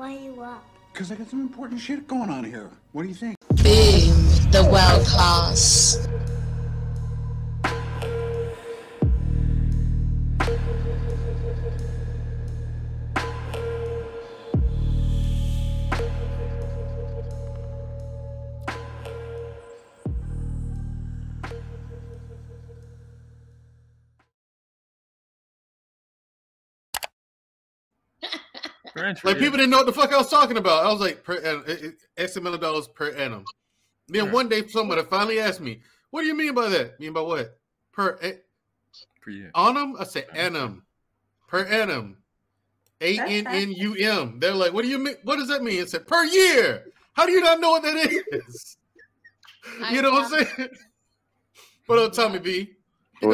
Why are you up? Because I got some important shit going on here. What do you think? Boom, the world class. Like people didn't know what the fuck I was talking about. I was like, X amount of dollars per annum. Then one day someone finally asked me, what do you mean by that? Mean by what? Per year. Annum? I said annum. Per annum. ANNUM. They're like, what do you mean? What does that mean? I said, per year. How do you not know what that is? You know what I'm saying? What up, Tommy B? Get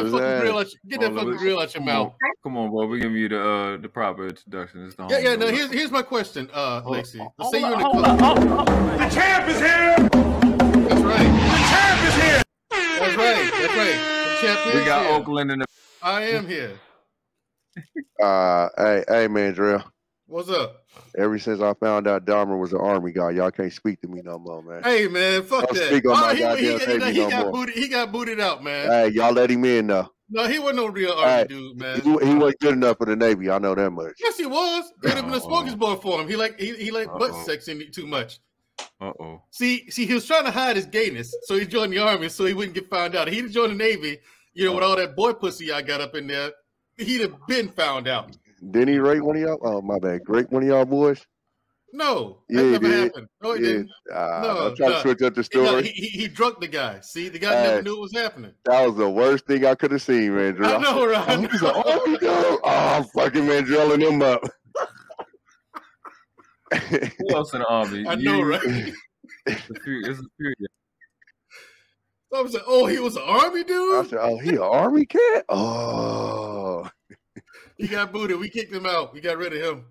that fucking grill out your mouth. Come on, bro. We give you the proper introduction. It's yeah. Now here's my question, Lexie. Let's say you're in the club. The champ is here. That's right. The champ is here. That's right. The champ is here. We got Oakland in the. I am here. Hey, man, Drill. What's up? Ever since I found out Dahmer was an Army guy, y'all can't speak to me no more, man. Hey, man, fuck Don't that. Speak on my goddamn TV no more. He got booted out, man. Hey, y'all let him in, though. No, he wasn't no real Army dude, man. He wasn't good enough for the Navy. I know that much. Yes, he was. They'd have been a smorgasbord for him. He liked butt sex in it too much. See, he was trying to hide his gayness, so he joined the Army so he wouldn't get found out. He'd have joined the Navy, with all that boy pussy I got up in there. He'd have been found out. Didn't he rape one of y'all? Oh, my bad. Rape one of y'all boys? No, that never happened. No, he didn't. I'm trying to switch up the story. He drugged the guy. See, the guy never knew what was happening. That was the worst thing I could have seen, man. Drill. I know, right? He's like, I'm fucking man drilling him up. Who else in the Army? I know, right? It's a few. So I was like, oh, he was an Army dude? I said, oh, he an Army cat? Oh. He got booted. We kicked him out. We got rid of him.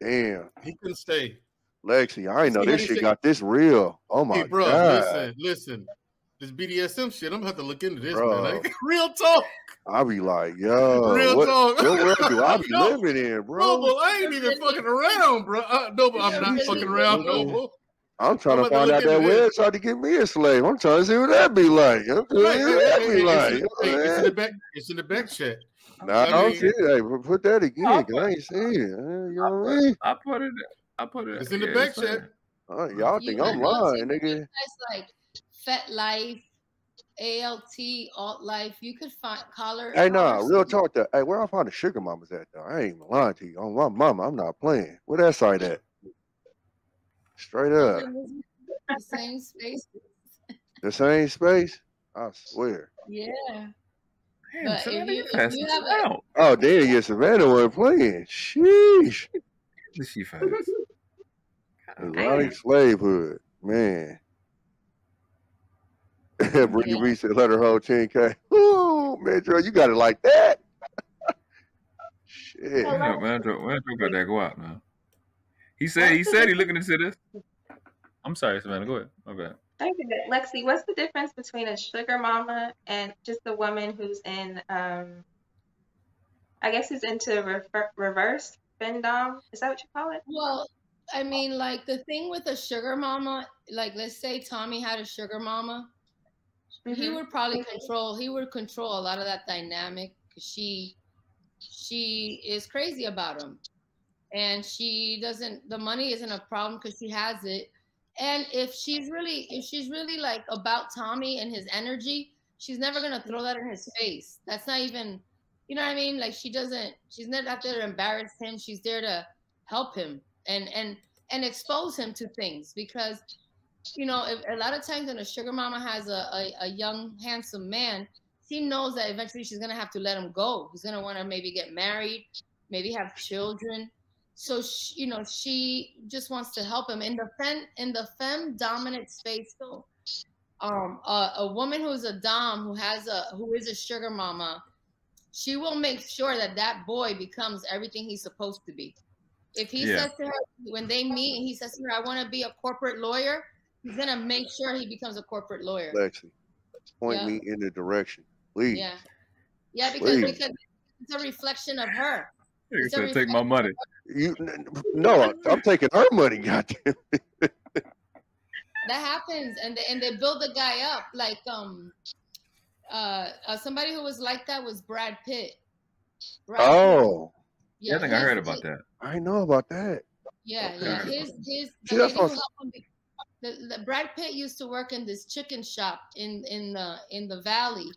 Damn. He couldn't stay. Lexie, I ain't know this shit got this real. Oh, my bro, God. Listen. This BDSM shit, I'm going to have to look into this, bro. Man. Real talk. I be like, yo. Real talk. What world do I be living in, bro? Noble, I ain't even fucking around, bro. Noble, I'm not fucking around, Noble. I'm trying to find out that website to get me a slave. I'm trying to see what that be like. It's in the back chat. Nah, I don't see it. Hey, put that again, because I ain't seen it. You know what I mean? I put it. It's in the back chat. Y'all think I'm lying, nigga. It's like Fet Life, ALT, Alt Life. You could find collar. Hey, nah, real talk. Hey, where I find the sugar mamas at, though? I ain't even lying to you. On my mama, I'm not playing. Where that site at? Straight up. The same space. The same space? I swear. Yeah. Damn, but if you have out. Oh, damn, yeah, Savannah wasn't playing. Sheesh. She fast. Erotic slavehood, man. Brittany Reese said, let her hold 10K. Ooh, man, Joe, you got it like that. Shit. Man, got that go out now. He said he looking into this. I'm sorry, Savannah. Go ahead. My bad. Okay, Lexie, what's the difference between a sugar mama and just a woman who's in, I guess who's into reverse fendom? Is that what you call it? Well, I mean, like the thing with a sugar mama, like let's say Tommy had a sugar mama, he would probably control a lot of that dynamic because she is crazy about him. And the money isn't a problem because she has it. And if she's really like about Tommy and his energy, she's never going to throw that in his face. That's not even, you know what I mean? Like she's not out there to embarrass him. She's there to help him and expose him to things because, if a lot of times when a sugar mama has a young, handsome man, she knows that eventually she's going to have to let him go. He's going to want to maybe get married, maybe have children. So she just wants to help him in the femme dominant space. So, a woman who's a dom who is a sugar mama, she will make sure that boy becomes everything he's supposed to be. If he says to her when they meet and he says to her, "I want to be a corporate lawyer," he's gonna make sure he becomes a corporate lawyer. Lexie, point me in the direction, please. Yeah, because it's a reflection of her. You said take my money. No, I'm taking her money. Goddamn. That happens, and they build the guy up like somebody who was like that was Brad Pitt. Oh. Yeah, I think I heard about that. I know about that. Yeah, Okay. yeah. The Brad Pitt used to work in this chicken shop in the valley,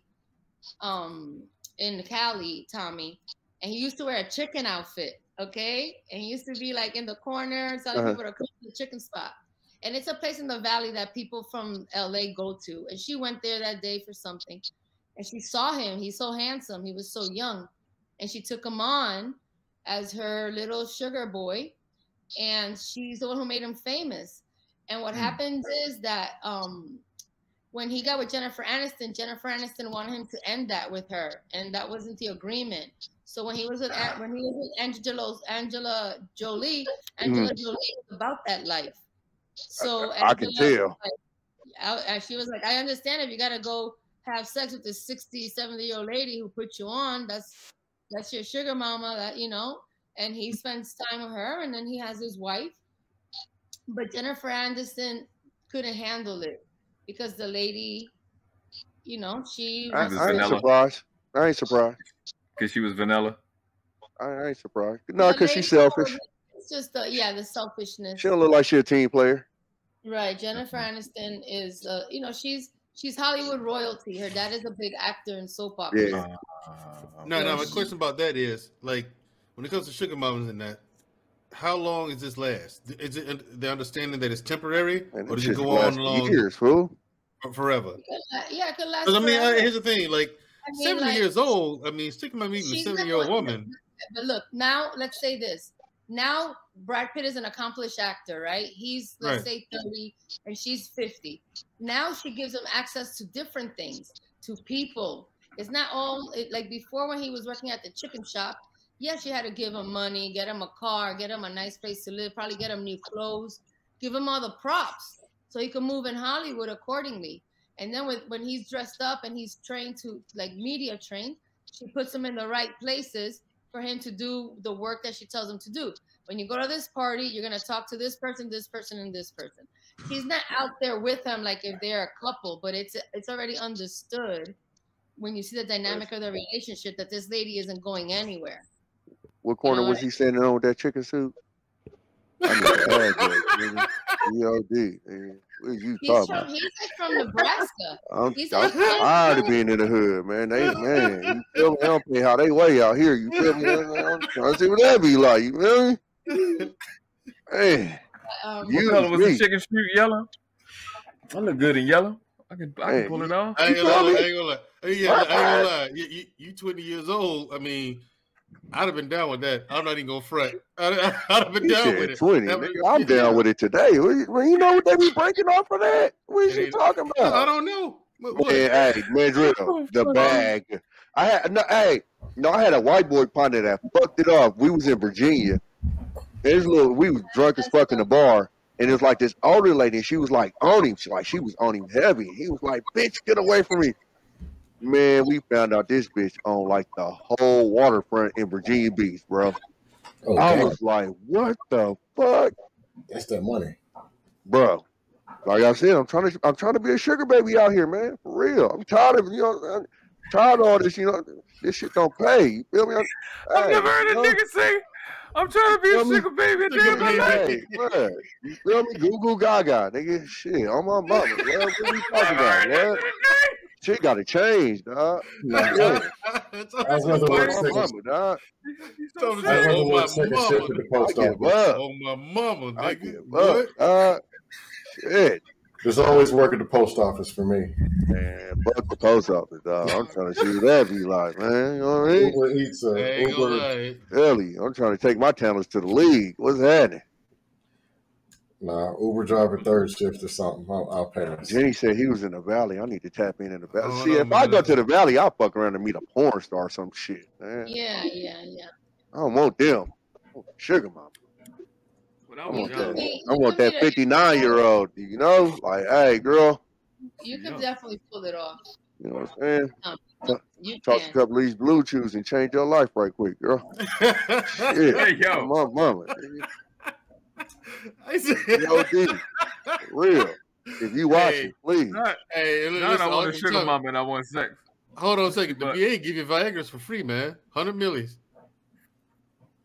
in Cali, Tommy, and he used to wear a chicken outfit, okay? And he used to be like in the corner telling people to come to the chicken spot. And it's a place in the valley that people from LA go to. And she went there that day for something, and she saw him. He's so handsome. He was so young, and she took him on as her little sugar boy, and she's the one who made him famous. And what happens is that when he got with Jennifer Aniston wanted him to end that with her, and that wasn't the agreement. So when he was with Angela Jolie was about that life. So I can tell. And she was like, I understand if you got to go have sex with this 60, 70-year-old lady who put you on, that's your sugar mama, that, you know, and he spends time with her, and then he has his wife. But Jennifer Aniston couldn't handle it because the lady, you know, I ain't surprised. I ain't surprised. Because she was vanilla? I ain't surprised. No, because she's selfish. It's just the selfishness. She don't look like she's a team player. Right. Jennifer Aniston is, you know, she's Hollywood royalty. Her dad is a big actor in soap operas. Yeah. No, my question about that is, like, when it comes to sugar mamas and that, how long does this last? Is it the understanding that it's temporary, or does it go on long? Years, fool. Forever. Yeah, it could last. Because I mean, here's the thing: like, 70 years old. I mean, sticking my meat in a 70-year-old woman. But look, now let's say this. Now Brad Pitt is an accomplished actor, right? He's let's say 30, and she's 50. Now she gives him access to different things, to people. It's not all like before when he was working at the chicken shop. Yes, she had to give him money, get him a car, get him a nice place to live, probably get him new clothes, give him all the props so he can move in Hollywood accordingly. And then when he's dressed up and he's trained to, like, media trained, she puts him in the right places for him to do the work that she tells him to do. When you go to this party, you're going to talk to this person, and this person. He's not out there with him like if they're a couple, but it's already understood when you see the dynamic of the relationship that this lady isn't going anywhere. What corner was he standing on with that chicken suit? I need to add that, EOD. He's like from Nebraska. I'm tired of being in the hood, man. You feel me? I don't pay how they weigh out here. You feel me? I'm trying to see what that be like. You feel me? Hey. What color was the chicken suit? Yellow? I look good in yellow. I can pull it off. I ain't gonna lie. I ain't gonna lie. You 20 years old. I mean, I'd have been down with that. I'm not even gonna front. I'd have been down with it. 20. I'm down with it today. You know what they be breaking off for that? What are you talking about? I don't know. Hey, Mandrill, the bag. I had a white boy partner that fucked it off. We was in Virginia. We was drunk as fuck in the bar, and it was like this older lady, and she was like on him. She was on him heavy. He was like, "Bitch, get away from me." Man, we found out this bitch on like the whole waterfront in Virginia Beach, bro. Oh, I was like, what the fuck? That's that money. Bro. Like I said, I'm trying to be a sugar baby out here, man. For real. I'm tired of all this, this shit don't pay. You feel me? I've never heard a nigga say, I'm trying to be a sugar baby. You feel me? Goo gaga, nigga. Shit, on my mama. What are you talking about, man? Shit got to change, dog. I was going to work second shift at the post office. Oh, my mama, nigga. I give up. Shit. There's always work at the post office for me. Man, fuck the post office, dog. I'm trying to see what that be like, man. You know what I mean? Uber Eats, I'm trying to take my talents to the league. What's happening? Nah, Uber driver third shift or something. I'll pass. Jenny said he was in the valley. I need to tap in the valley. If I go to the valley, I'll fuck around and meet a porn star or some shit, man. Yeah. I don't want them. I want sugar mama. I want that 59-year-old, like, hey, girl. You can definitely pull it off. You know what I'm saying? Toss a couple of these blue chews and change your life right quick, girl. Shit. Hey, yo. My mama. I said, Yo, D, real. If you watching, please. Hey, Not I want a sugar mama and I want sex. Hold on a second. The VA give you Viagra's for free, man. 100 millis.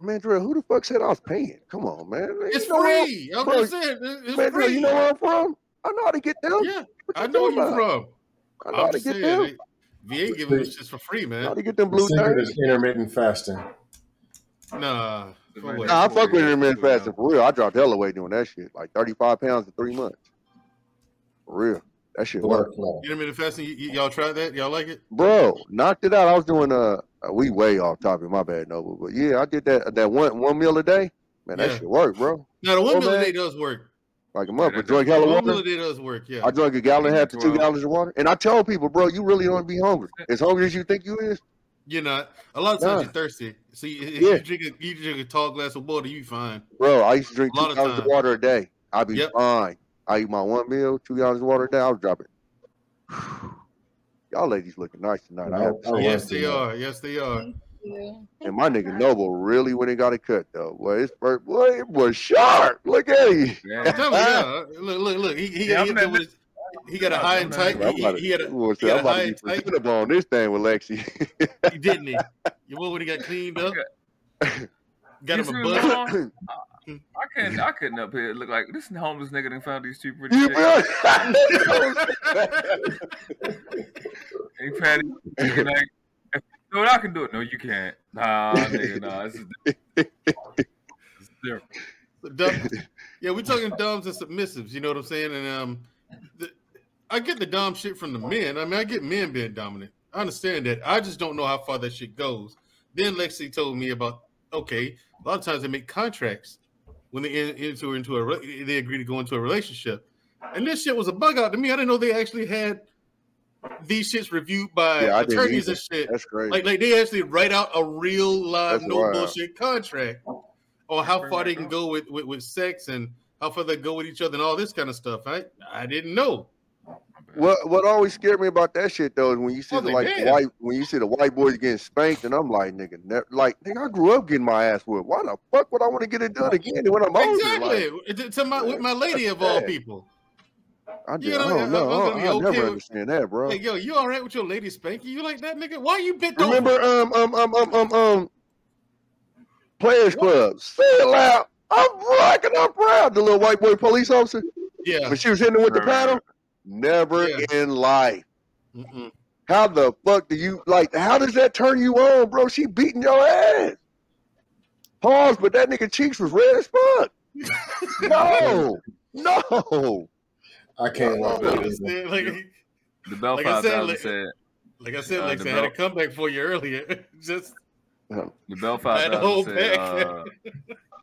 Man, Drill, who the fuck said I was paying? Come on, man. It's free. I'm just saying. It's man, free. Drill, you know where I'm from? I know how to get them. Yeah, I know where you're from. I know how to get them. VA giving us shit for free, man. How to get them blue things? Intermittent fasting. Nah, I fuck with intermittent fasting for real. I dropped hella weight doing that shit, like 35 pounds in 3 months. For real, that shit worked. Intermittent fasting, y'all tried that? Y'all like it? Bro, knocked it out. I was doing we way off topic. My bad, Nova. But yeah, I did that one meal a day. Man, that shit worked, bro. No, the 1 meal a day does work. Like a month, but drink hella water. 1 meal a day does work, yeah. I drank a gallon and a half to 2 gallons of water. And I tell people, bro, you really don't be hungry. As hungry as you think you is. You're not. A lot of times you're thirsty. So if you drink a tall glass of water, you fine. Bro, I used to drink 2 gallons of water a day. I'd be fine. I eat my 1 meal, 2 gallons of water a day. I was dropping. Y'all ladies looking nice tonight. Yes, they are. Yes, they are. And my nigga Noble really when he got it cut though. Boy, it was sharp. Look at you. Yeah. Look. He got a high and tight. He had a high and tight. Up on this thing with Lexie. He didn't he? You know when he got cleaned up? Got him a buzz. I couldn't up here look like this homeless nigga done found these two pretty chicks. Hey, Patty, like, you know what I can do it? No, you can't. Nah, nigga, nah. This is different. Yeah, we're talking doms and submissives. You know what I'm saying? And I get the dom shit from the men. I mean, I get men being dominant. I understand that. I just don't know how far that shit goes. Then Lexie told me about a lot of times they make contracts when they they agree to go into a relationship, and this shit was a bug out to me. I didn't know they actually had these shits reviewed by attorneys and shit. That's great. Like they actually write out a real live bullshit contract on how far they can go with sex and how far they go with each other and all this kind of stuff. I didn't know. What always scared me about that shit though is when you see the white boys getting spanked, and I'm like, nigga, I grew up getting my ass whipped. Why the fuck would I want to get it done again when I'm older? Exactly. With my lady of all people. I never understand that, bro. Like, yo, you all right with your lady spanking you like that, nigga? Why you bent over? Remember, Players Club. Say it loud. I'm black and I'm proud. The little white boy police officer. Yeah. When she was hitting him with the paddle. Never in life. Mm-mm. How the fuck do you how does that turn you on, bro? She beating your ass. Pause, but that nigga cheeks was red as fuck. No. I can't watch that. The Bell 5000 said. Like I said, Lexie, I had a comeback for you earlier. Just the Bell 5000 said,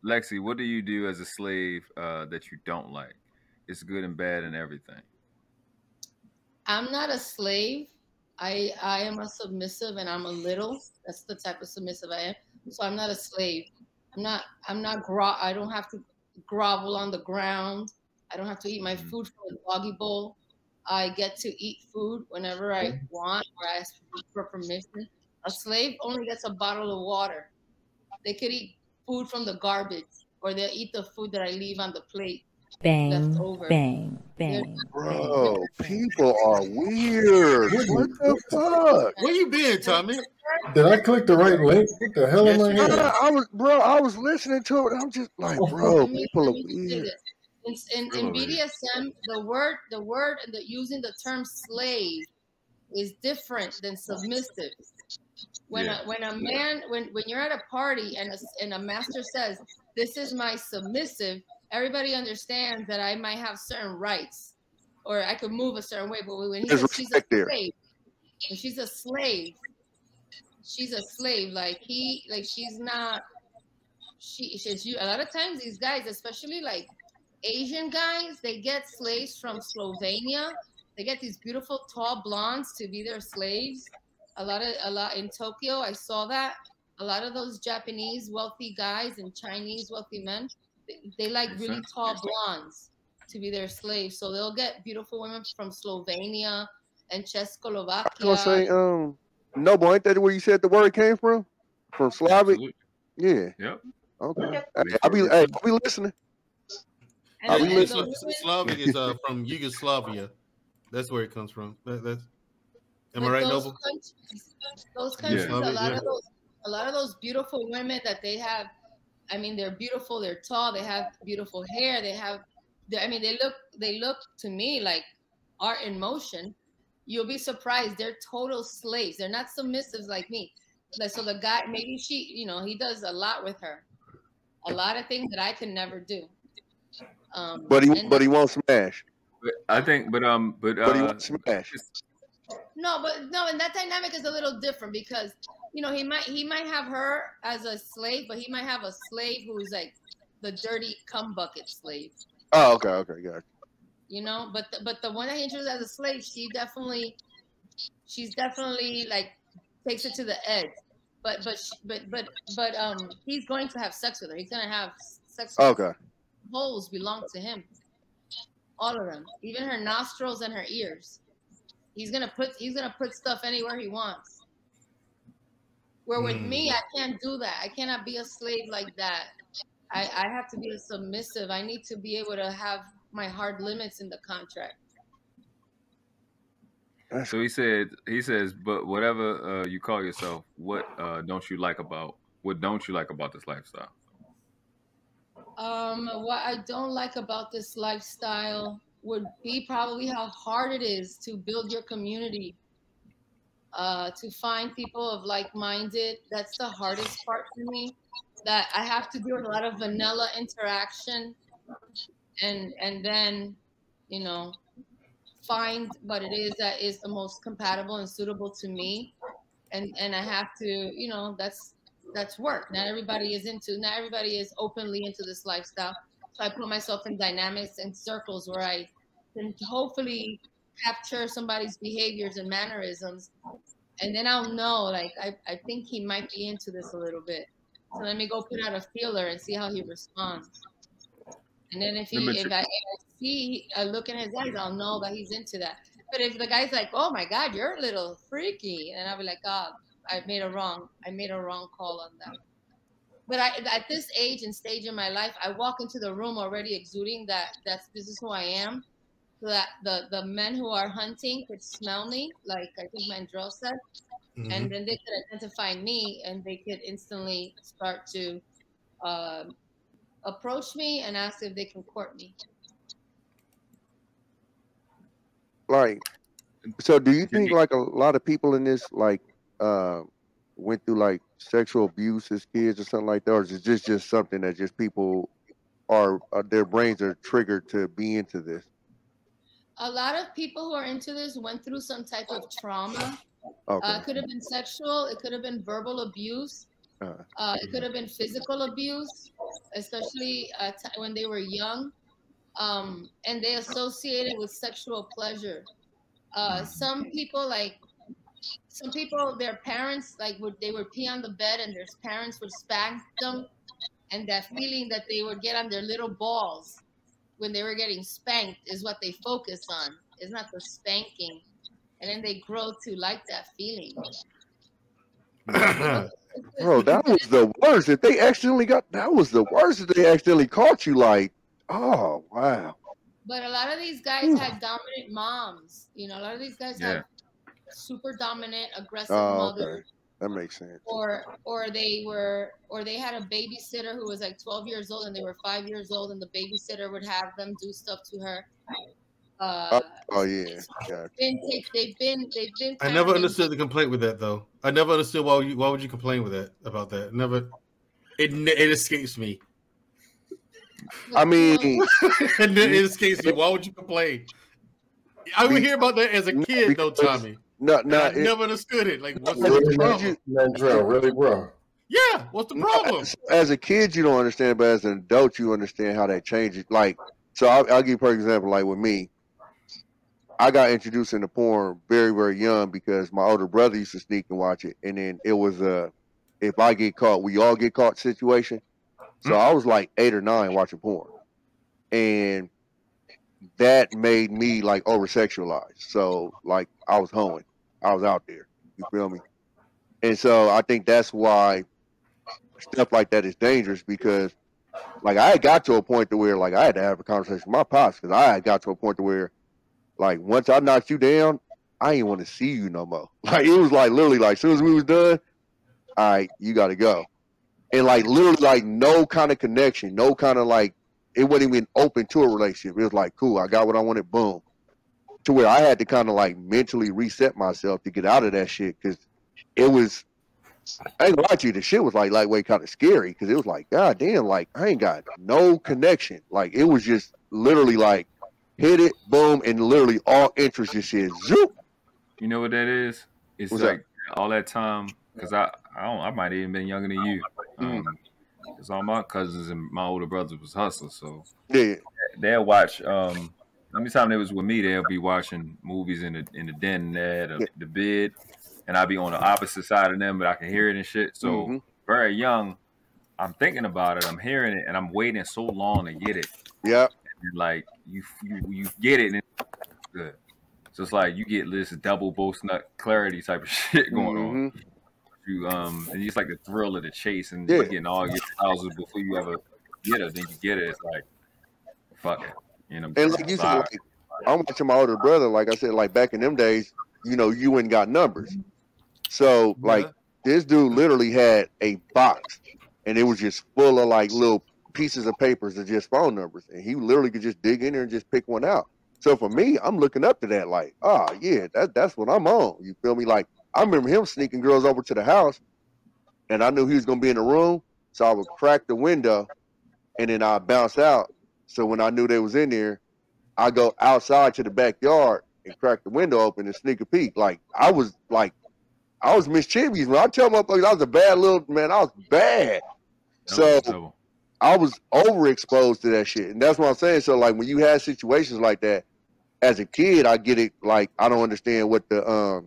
Lexie, what do you do as a slave that you don't like? It's good and bad and everything. I'm not a slave. I am a submissive, and I'm a little. That's the type of submissive I am. So I'm not a slave. I don't have to grovel on the ground. I don't have to eat my food from a doggy bowl. I get to eat food whenever I want or ask for permission. A slave only gets a bottle of water. They could eat food from the garbage, or they'll eat the food that I leave on the plate. Bang, over. Bang. Bro, people are weird. What the fuck? Where you been, Tommy? Did I click the right link? What the hell am I here? I was listening to it. I'm just like, bro, people are weird. In BDSM, the word and using the term slave is different than submissive. When you're at a party and a master says, "This is my submissive," everybody understands that I might have certain rights, or I could move a certain way. But when he says she's a slave, when she's a slave, she's a slave. She's not. A lot of times these guys, especially like Asian guys, they get slaves from Slovenia. They get these beautiful tall blondes to be their slaves. A lot in Tokyo, I saw that. A lot of those Japanese wealthy guys and Chinese wealthy men, they like really tall blondes to be their slaves. So they'll get beautiful women from Slovenia and Czechoslovakia. I was gonna say, No, boy, ain't that where you said the word came from? From Slavic? Absolutely. Yeah. Yep. Okay. Yep. I'll be listening. And Yeah, those Slavic is from Yugoslavia. That's where it comes from. That's. Am I right, Noble? Those countries, Yeah. a lot of those beautiful women that they have. I mean, they're beautiful. They're tall. They have beautiful hair. They look to me like art in motion. You'll be surprised. They're total slaves. They're not submissives like me. So the guy, maybe he does a lot with her, a lot of things that I can never do. But he won't smash. I think, but he won't smash. No, and that dynamic is a little different because he might have her as a slave, but he might have a slave who's like the dirty cum bucket slave. Oh, okay, got you. But the one that he introduced as a slave, she's definitely like takes it to the edge. But he's going to have sex with her. He's gonna have sex with her. Holes belong to him. All of them, even her nostrils and her ears. He's gonna put stuff anywhere he wants. Where with me, I can't do that. I cannot be a slave like that. I have to be a submissive. I need to be able to have my hard limits in the contract. So he says, but whatever you call yourself, what don't you like about this lifestyle? What I don't like about this lifestyle would be probably how hard it is to build your community, to find people of like-minded. That's the hardest part for me, that I have to deal with a lot of vanilla interaction and then, find what it is that is the most compatible and suitable to me. And I have to, that's work. Not everybody is openly into this lifestyle. So I put myself in dynamics and circles where I can hopefully capture somebody's behaviors and mannerisms. And then I'll know, like, I think he might be into this a little bit. So let me go put out a feeler and see how he responds. And then if I see a look in his eyes, I'll know that he's into that. But if the guy's like, "Oh my God, you're a little freaky," and I'll be like, "God, I made a wrong call on that." But at this age and stage in my life, I walk into the room already exuding this is who I am, so that the men who are hunting could smell me, like I think Mandrell said, and then they could identify me, and they could instantly start to approach me and ask if they can court me. Like, so do you think like a lot of people in this like went through like sexual abuse as kids or something like that, or is it just something that just people are their brains are triggered to be into this? A lot of people who are into this went through some type of trauma. It could have been sexual, it could have been verbal abuse, it could have been physical abuse, especially when they were young, and they associate it with sexual pleasure. Some people, their parents, they would pee on the bed and their parents would spank them, and that feeling that they would get on their little balls when they were getting spanked is what they focus on. It's not the spanking. And then they grow to like that feeling. Bro, that was the worst. If they accidentally that was the worst. If they accidentally caught you, like, oh wow. But a lot of these guys had dominant moms. A lot of these guys have super dominant, aggressive mothers. Okay. That makes sense. Or they had a babysitter who was like 12 years old and they were 5 years old, and the babysitter would have them do stuff to her. Yeah. Gotcha. They've been. I never understood the complaint with that, though. I never understood why would you complain about that? Never. It escapes me. I mean, it escapes me. Why would you complain? I would hear about that as a kid, though, Tommy. I never understood it. Like, what's the problem? Really, bro? Yeah, what's the problem? As a kid, you don't understand, but as an adult, you understand how that changes. Like, so I'll give you for example, like with me. I got introduced into porn very, very young because my older brother used to sneak and watch it. And then it was if I get caught, we all get caught situation. So I was like 8 or 9 watching porn. And that made me like over sexualized. So like I was hoeing. I was out there. You feel me? And so I think that's why stuff like that is dangerous, because like I had got to a point to where like I had to have a conversation with my pops, because I had got to a point to where like once I knocked you down, I didn't want to see you no more. Like it was like literally like as soon as we was done, all right, you got to go. And like literally like no kind of connection, no kind of like, it wasn't even open to a relationship. It was like, cool, I got what I wanted, boom. To where I had to kind of like mentally reset myself to get out of that shit, because it was, I ain't gonna lie to you, the shit was like lightweight kind of scary, because it was like, god damn, like I ain't got no connection. Like it was just literally like hit it, boom, and literally all interest just shit zoop. You know what that is? It's What's like all that time, because I might have even been younger than you. Because all my cousins and my older brothers was hustlers, so yeah, they'll watch. Anytime they was with me, they'll be watching movies in the den there, the bed, and I'll be on the opposite side of them, but I can hear it and shit. So very young, I'm thinking about it, I'm hearing it, and I'm waiting so long to get it. Yeah, and like you get it, and it's good. So it's like you get this double boast nut clarity type of shit going on. You and it's like the thrill of the chase, and you're getting all your houses before you ever get it. Then you get it, it's like fuck it, you know. And like you said, like, I'm watching my older brother. Like I said, like back in them days, you know, you ain't got numbers. So like this dude literally had a box, and it was just full of like little pieces of papers of just phone numbers, and he literally could just dig in there and just pick one out. So for me, I'm looking up to that, like, oh yeah, that's what I'm on. You feel me? Like I remember him sneaking girls over to the house, and I knew he was gonna be in the room, so I would crack the window, and then I'd bounce out. So when I knew they was in there, I go outside to the backyard and crack the window open and sneak a peek. Like I was mischievous. When I tell motherfuckers I was a bad little man, I was bad. So I was overexposed to that shit, and that's what I'm saying. So like when you have situations like that, as a kid, I get it. Like I don't understand what the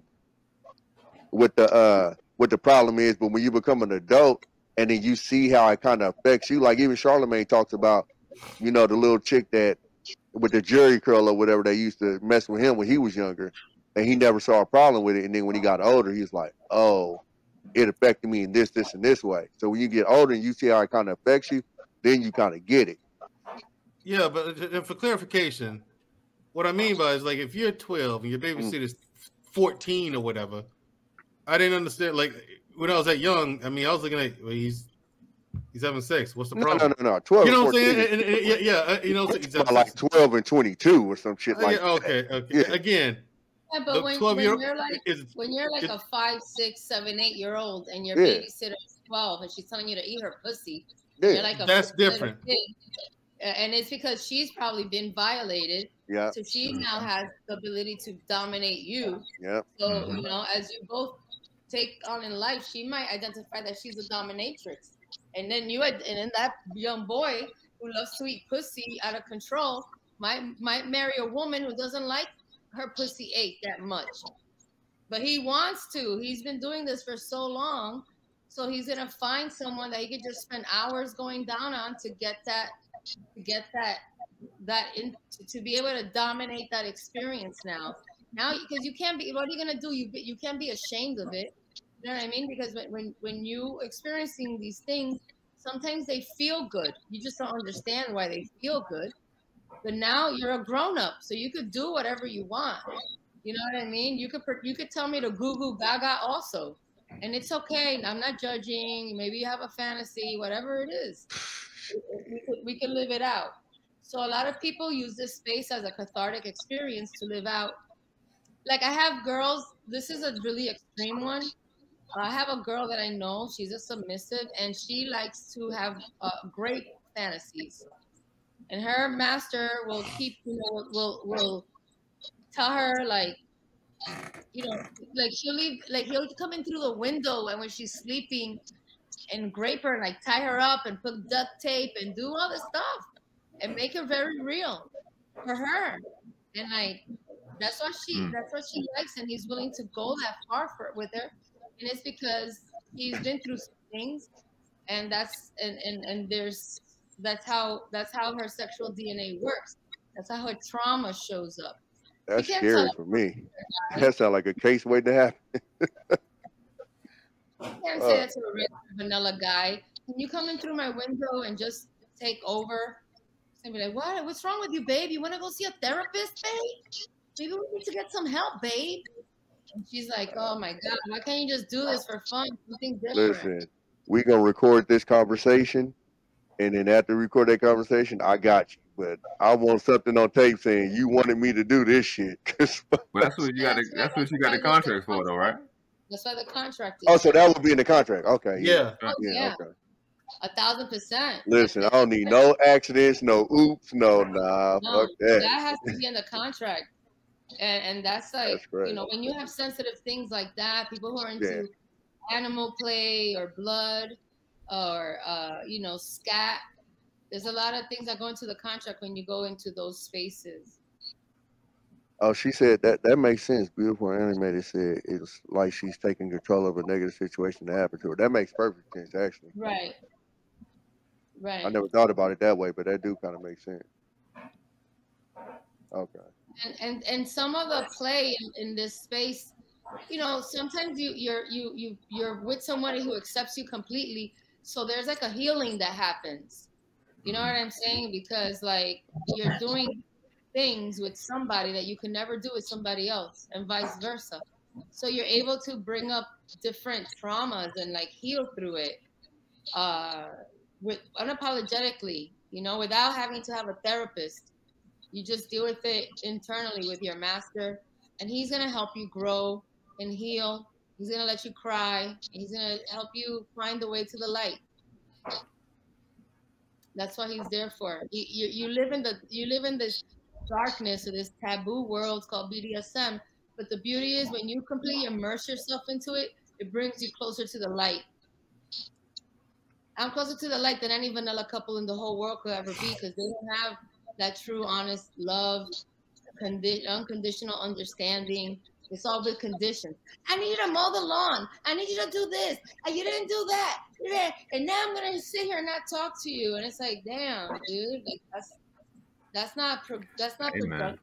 problem is, but when you become an adult and then you see how it kind of affects you, like even Charlamagne talks about, you know, the little chick that with the jerry curl or whatever, they used to mess with him when he was younger, and he never saw a problem with it. And then when he got older, he was like, oh, it affected me in this, and this way. So when you get older and you see how it kind of affects you, then you kind of get it. Yeah, but for clarification, what I mean by is like if you're 12 and your babysitter's 14 or whatever, I didn't understand. Like when I was that young, I mean, I was looking at he's having sex. What's the problem? No. 12. You know what I'm saying? Yeah. You know, exactly. Like 12 and 22 or some shit like that. Okay. Yeah. Again. Yeah, but when you're like a 5, 6, 7, 8 year old and your babysitter is 12 and she's telling you to eat her pussy, you're like that's different. And it's because she's probably been violated. Yeah. So she now has the ability to dominate you. Yeah. So you know, as you both take on in life, she might identify that she's a dominatrix, and then that young boy who loves to eat pussy out of control might marry a woman who doesn't like her pussy ate that much, but he wants to. He's been doing this for so long, so he's gonna find someone that he could just spend hours going down on to get to be able to dominate that experience now because you can't be. What are you gonna do? You can't be ashamed of it. You know what I mean? Because when you experiencing these things, sometimes they feel good. You just don't understand why they feel good. But now you're a grown up, so you could do whatever you want. You know what I mean? You could tell me to goo goo gaga also, and it's okay. I'm not judging. Maybe you have a fantasy, whatever it is. We can live it out. So a lot of people use this space as a cathartic experience to live out. Like I have girls. This is a really extreme one. I have a girl that I know. She's a submissive, and she likes to have great fantasies. And her master will keep, will tell her like, like he'll come in through the window and when she's sleeping and grape her and like tie her up and put duct tape and do all this stuff and make it very real for her. And like, that's what she likes, and he's willing to go that far with her. And it's because he's been through some things, and that's how her sexual DNA works. That's how her trauma shows up. That's scary for me. That sounds like a case waiting to happen. You can't say that to a regular vanilla guy. Can you come in through my window and just take over? And be like, what? What's wrong with you, babe? You want to go see a therapist, babe? Maybe we need to get some help, babe. And she's like, oh my God, why can't you just do this for fun? Something different. Listen, we're going to record this conversation. And then after we record that conversation, I got you. But I want something on tape saying you wanted me to do this shit. But that's what you got. That's what you got the contract for, though, right? That's why the contract is. Oh, so that would be in the contract. Okay. Yeah. Yeah. Okay. 1,000%. Listen, I don't need no accidents, no oops, no fuck that. That has to be in the contract. And that's like, that's you know, when you have sensitive things like that, people who are into animal play or blood or, you know, scat, there's a lot of things that go into the contract when you go into those spaces. Oh, she said that makes sense. Beautiful Animated said it's like she's taking control of a negative situation that happened to her. That makes perfect sense, actually. Right. Right. I never thought about it that way, but that do kind of make sense. Okay. And some of the play in this space, you know, sometimes you're with somebody who accepts you completely, so there's like a healing that happens. You know what I'm saying? Because like you're doing things with somebody that you can never do with somebody else, and vice versa. So you're able to bring up different traumas and like heal through it, with unapologetically, you know, without having to have a therapist. You just deal with it internally with your master, and he's gonna help you grow and heal. He's gonna let you cry. He's gonna help you find the way to the light. That's what he's there for. You live in this darkness or this taboo world called BDSM, but the beauty is when you completely immerse yourself into it, it brings you closer to the light. I'm closer to the light than any vanilla couple in the whole world could ever be, because they don't have that true, honest love, unconditional understanding. It's all with conditions. I need you to mow the lawn. I need you to do this. You didn't do that. And now I'm gonna sit here and not talk to you. And it's like, damn, dude, like that's not productive.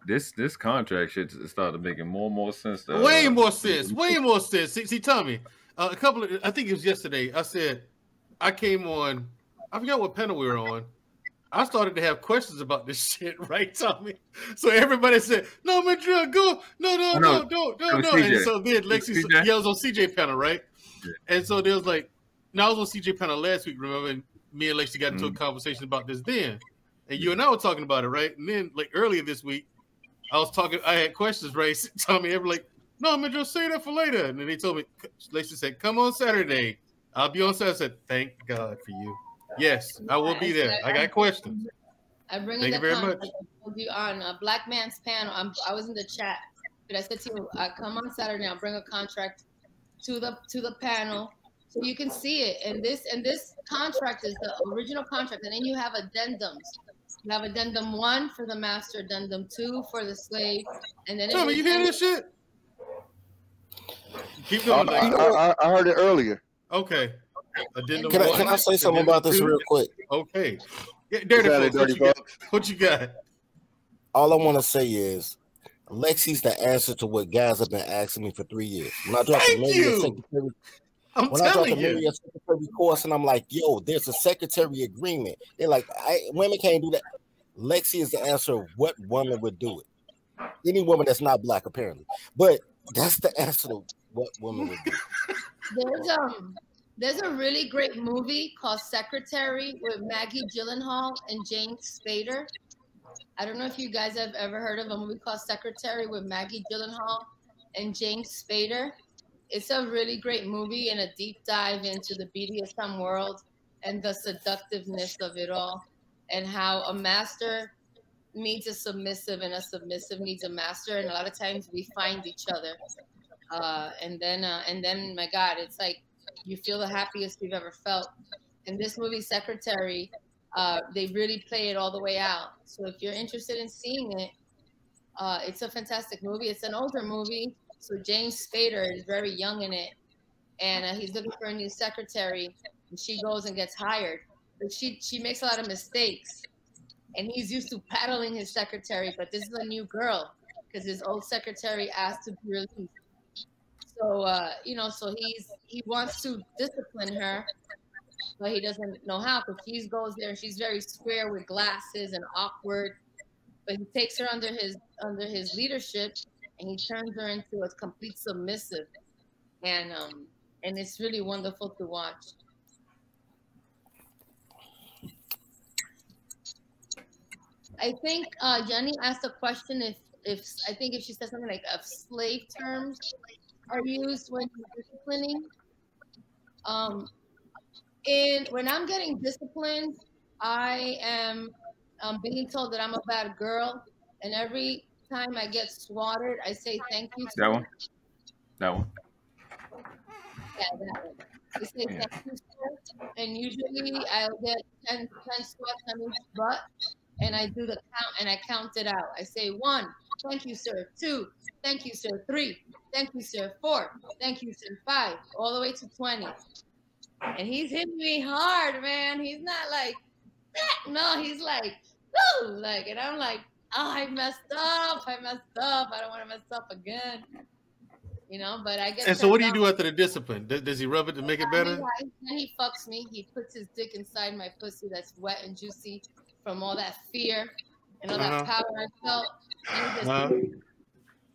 This contract shit started making more and more sense. Way more sense. Way more sense. See, Tommy, I think it was yesterday. I said I came on. I forgot what panel we were on. I started to have questions about this shit, right, Tommy? So everybody said, "No, Madrid, go, no, don't." And so then Lexie yells on CJ panel, right? Yeah. And so there was like, now I was on CJ panel last week, remember? And me and Lexie got into a conversation about this then, and you and I were talking about it, right? And then like earlier this week, I had questions, right? Tommy, they were like, "No, Madrid, save that for later." And then they told me, Lexie said, "Come on Saturday." I'll be on Saturday. I said, "Thank God for you." Yes, I will be there. I got questions. Thank you very much. I told you on a Black Man's panel. I was in the chat, but I said to you, come on Saturday. I'll bring a contract to the panel so you can see it. And this contract is the original contract, and then you have addendums. You have addendum 1 for the master, addendum 2 for the slave, and then. Tommy, you hear this shit? Keep going. I heard it earlier. Okay. Can I say something about this real quick? Okay. Yeah, Dirty folks, what you got? All I want to say is Lexie's the answer to what guys have been asking me for 3 years. When I dropped the secretary course, and I'm like, yo, there's a secretary agreement. They're like, women can't do that. Lexie is the answer of what woman would do it. Any woman that's not black, apparently. But that's the answer to what woman would do. There's a really great movie called Secretary with Maggie Gyllenhaal and James Spader. I don't know if you guys have ever heard of a movie called Secretary with Maggie Gyllenhaal and James Spader. It's a really great movie and a deep dive into the BDSM world and the seductiveness of it all, and how a master needs a submissive and a submissive needs a master, and a lot of times we find each other. And then, my God, it's like, you feel the happiest you've ever felt. In this movie, Secretary, they really play it all the way out. So if you're interested in seeing it, it's a fantastic movie. It's an older movie, so James Spader is very young in it, and he's looking for a new secretary, and she goes and gets hired. But she makes a lot of mistakes, and he's used to paddling his secretary, but this is a new girl because his old secretary asked to be released. So so he wants to discipline her, but he doesn't know how, because she goes there and she's very square with glasses and awkward. But he takes her under his leadership, and he turns her into a complete submissive, and it's really wonderful to watch. I think Jenny asked a question if she said something like if slave terms are used when you're disciplining. When I'm getting disciplined, I am being told that I'm a bad girl, and every time I get swatted, I say thank you. That one. Yeah, that one. I say thank you, sir. And usually I'll get 10 swats on each butt, and I do the count, and I count it out. I say 1, thank you, sir. 2, thank you, sir. 3, thank you, sir. 4, thank you, sir. 5, all the way to 20. And he's hitting me hard, man. He's not like that. No, he's like, woo, like, and I'm like, oh, I messed up. I don't want to mess up again. But I get. And so, what do you do after the discipline? Does he rub it to make it better? Then he fucks me. He puts his dick inside my pussy that's wet and juicy from all that fear and all that power I felt. And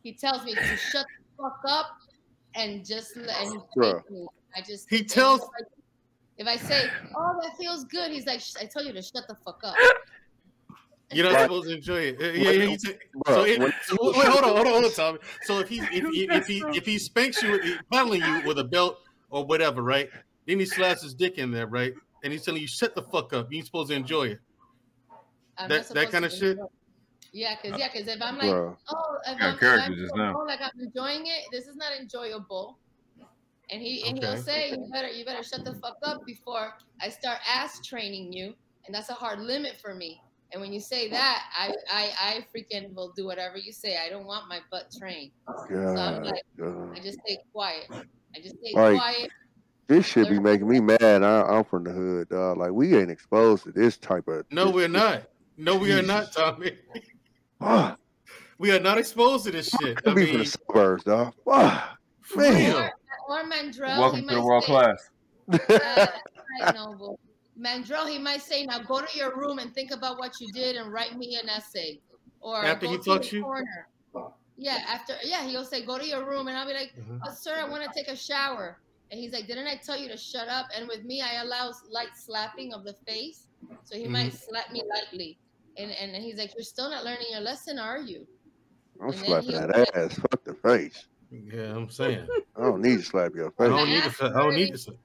he tells me to shut the fuck up and just let me. He tells. If I say, "Oh, that feels good," he's like, "I told you to shut the fuck up." You're not supposed to enjoy it. Hold on, Tommy. So if he spanks you, paddling you with a belt or whatever, right? Then he slaps his dick in there, right? And he's telling you, "Shut the fuck up." You ain't supposed to enjoy it. That kind of shit. Yeah, because if I'm like, like I'm enjoying it, this is not enjoyable. And he'll say, you better shut the fuck up before I start ass training you, and that's a hard limit for me. And when you say that, I freaking will do whatever you say. I don't want my butt trained. So I'm like, I just stay quiet. Quiet. This should be making me mad. I'm from the hood, dog. Like, we ain't exposed to this type of. No, we're not. No, we are not, Tommy. We are not exposed to this shit. I mean, from the suburbs, dog. Man. Or Mandrell. Welcome to the world class. I know, Mandrell, he might say, now go to your room and think about what you did and write me an essay. Or after he talks you? Corner. Yeah, he'll say, go to your room. And I'll be like, sir, I want to take a shower. And he's like, didn't I tell you to shut up? And with me, I allow light slapping of the face. So he might slap me lightly. And he's like, you're still not learning your lesson, are you? I'm slapping that ass. Fuck the face. Yeah, I'm saying. I don't need to slap your face. I don't need to slap.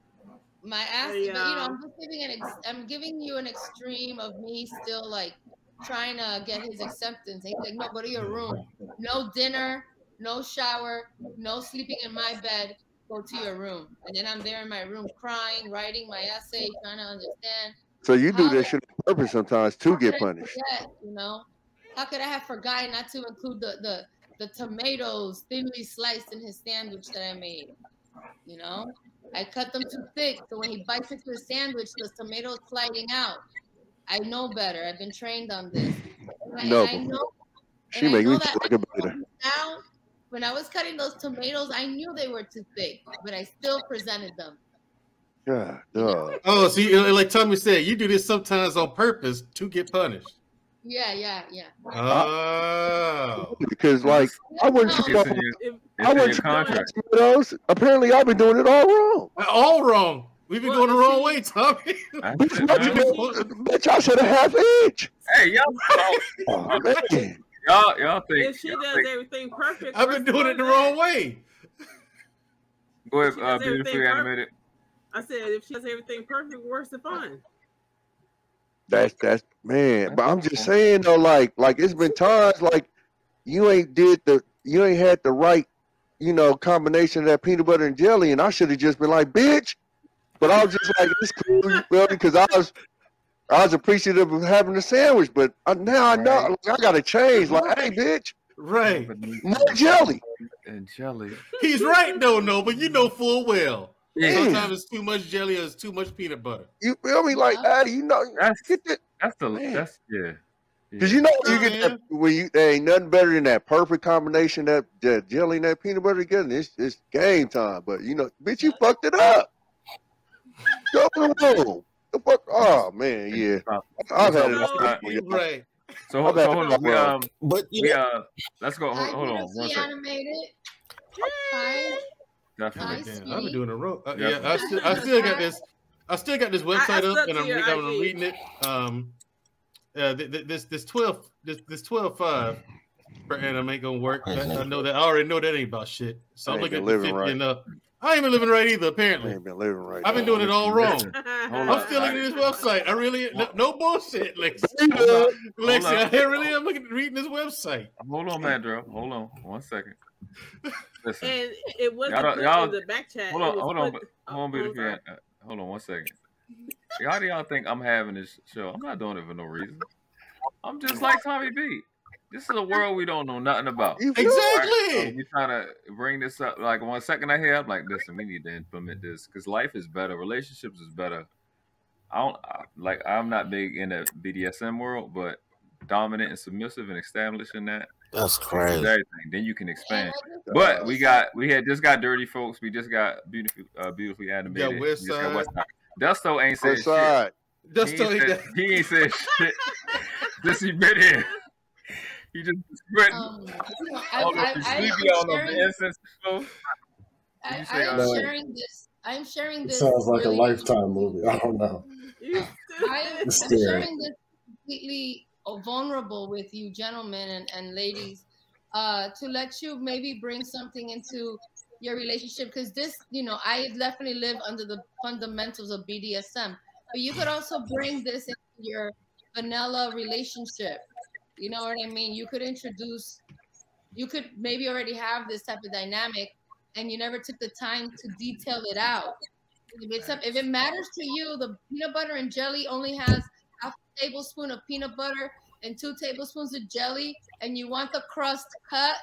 My ass, but I'm just I'm giving you an extreme of me still like trying to get his acceptance. He's like, no, go to your room. No dinner, no shower, no sleeping in my bed. Go to your room. And then I'm there in my room crying, writing my essay, trying to understand. So you do this shit on purpose sometimes to get punished. How could I have forgotten not to include the tomatoes thinly sliced in his sandwich that I made? I cut them too thick, so when he bites into the sandwich, the tomatoes sliding out. I know better. I've been trained on this. She make me feel like a better. Now, when I was cutting those tomatoes, I knew they were too thick, but I still presented them. Yeah. Oh, see, like Tommy said, you do this sometimes on purpose to get punished. Yeah. Oh. Because I wouldn't those. Apparently, I've been doing it all wrong. All wrong. We've been going the wrong way, Tommy. Bitch, I said a half inch. Hey, y'all think if she does everything perfect, I've been doing it the wrong way. Go ahead, beautifully animated. I said if she does everything perfect, where's the fun? That's man. But I'm just saying though, like it's been times like you ain't had the right, combination of that peanut butter and jelly, and I should have just been like, bitch. But I was just like, it's cool, because I was appreciative of having the sandwich. But now I know I gotta change. Like, hey, bitch. Right. More jelly. And jelly. He's right though, but you know full well. Yeah. Sometimes it's too much jelly or it's too much peanut butter. You feel me? Like, that's Because you know you get that when you there ain't nothing better than that perfect combination that jelly and that peanut butter together. It's game time. But you know, bitch, you fucked it up. Go home. The fuck? Oh man, yeah. I've had it. Right. So hold on. Let's go. Hold on. One second. Animated. Definitely. I've been doing a row. Yeah, I still got this. I still got this website up, and I'm reading it. This 12.5 per annum ain't gonna work. I know that. I already know that ain't about shit. So I'm looking at the 50 and up. I ain't been living right either. Apparently, I ain't been living right. I've been doing it all wrong. I'm still looking at this website. I really no bullshit, Lexie. Lexie, I really am reading this website. Hold on, Mandro. Hold on, 1 second. Listen. And it wasn't y'all, in the back chat. Hold on, hold on 1 second. How do y'all think I'm having this show? I'm not doing it for no reason. I'm just like Tommy B. This is a world we don't know nothing about. Exactly. So we trying to bring this up. Like 1 second I hear, I'm like, listen, we need to implement this because life is better. Relationships is better. I'm not big in the BDSM world, but dominant and submissive and establishing that. That's crazy. Everything. Then you can expand. But we had just got dirty folks. We just got beautifully animated. Yeah, West Side. Dusto ain't said shit. He ain't said shit. Just he been here. He just spread. I'm sharing this. Sounds like a Lifetime movie. I don't know. I'm sharing this completely vulnerable with you, gentlemen and ladies, to let you maybe bring something into your relationship, because this, I definitely live under the fundamentals of BDSM, but you could also bring this into your vanilla relationship. You know what I mean? You could maybe already have this type of dynamic and you never took the time to detail it out. If it matters to you, the peanut butter and jelly only has half a tablespoon of peanut butter and 2 tablespoons of jelly, and you want the crust cut,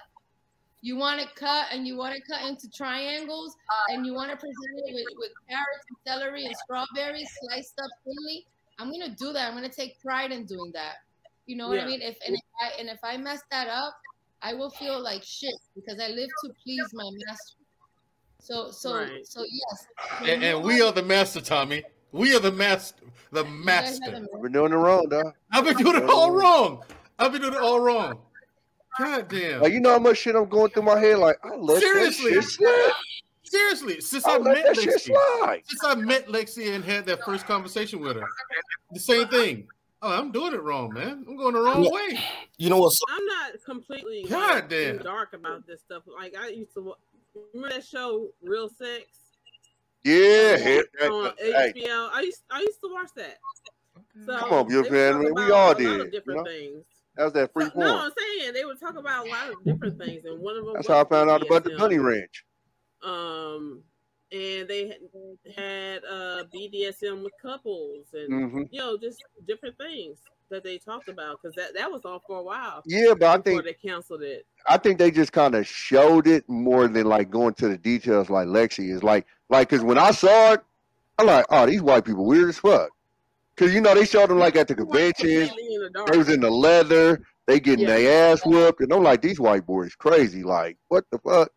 you want it cut, and you want it cut into triangles, and you want to present it with carrots and celery and strawberries sliced up thinly, I'm going to do that. I'm going to take pride in doing that. You know what I mean? If I mess that up, I will feel like shit because I live to please my master. So yes. And we are the master, Tommy. We are the master. The master. I've been doing it wrong, dog. I've been doing it all wrong. God damn. Like, you know how much shit I'm going through my head? Like, I love Seriously, since I met Lexie and had that first conversation with her, the same thing. Oh, I'm doing it wrong, man. I'm going the wrong way. You know what? I'm not completely dark about this stuff. Like, I used to remember that show, Real Sex. Yeah, on HBO. I used to watch that. So come on, beautiful man. We all did. Different things. That was that free form. No, I'm saying they would talk about a lot of different things, and one of them. That's how I found out about the Bunny Ranch. And they had BDSM with couples, and just different things that they talked about, because that was on for a while. Yeah, but I think they canceled it. I think they just kind of showed it more than like going to the details. Like Lexie is like because when I saw it, I'm like, oh, these white people weird as fuck. Because they showed them like at the conventions, they was in the leather, they getting their ass whooped, and I'm like, these white boys crazy. Like, what the fuck?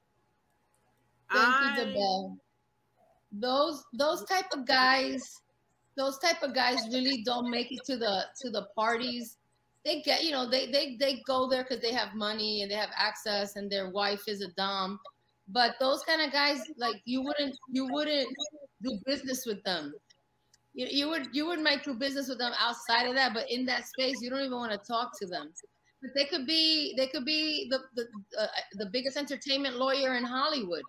Thank you, Bell. Those type of guys really don't make it to the parties. They get, they go there because they have money and they have access and their wife is a dom. But those kind of guys, like, you wouldn't do business with them. You would make do business with them outside of that, but in that space, you don't even want to talk to them. But they could be the biggest entertainment lawyer in Hollywood.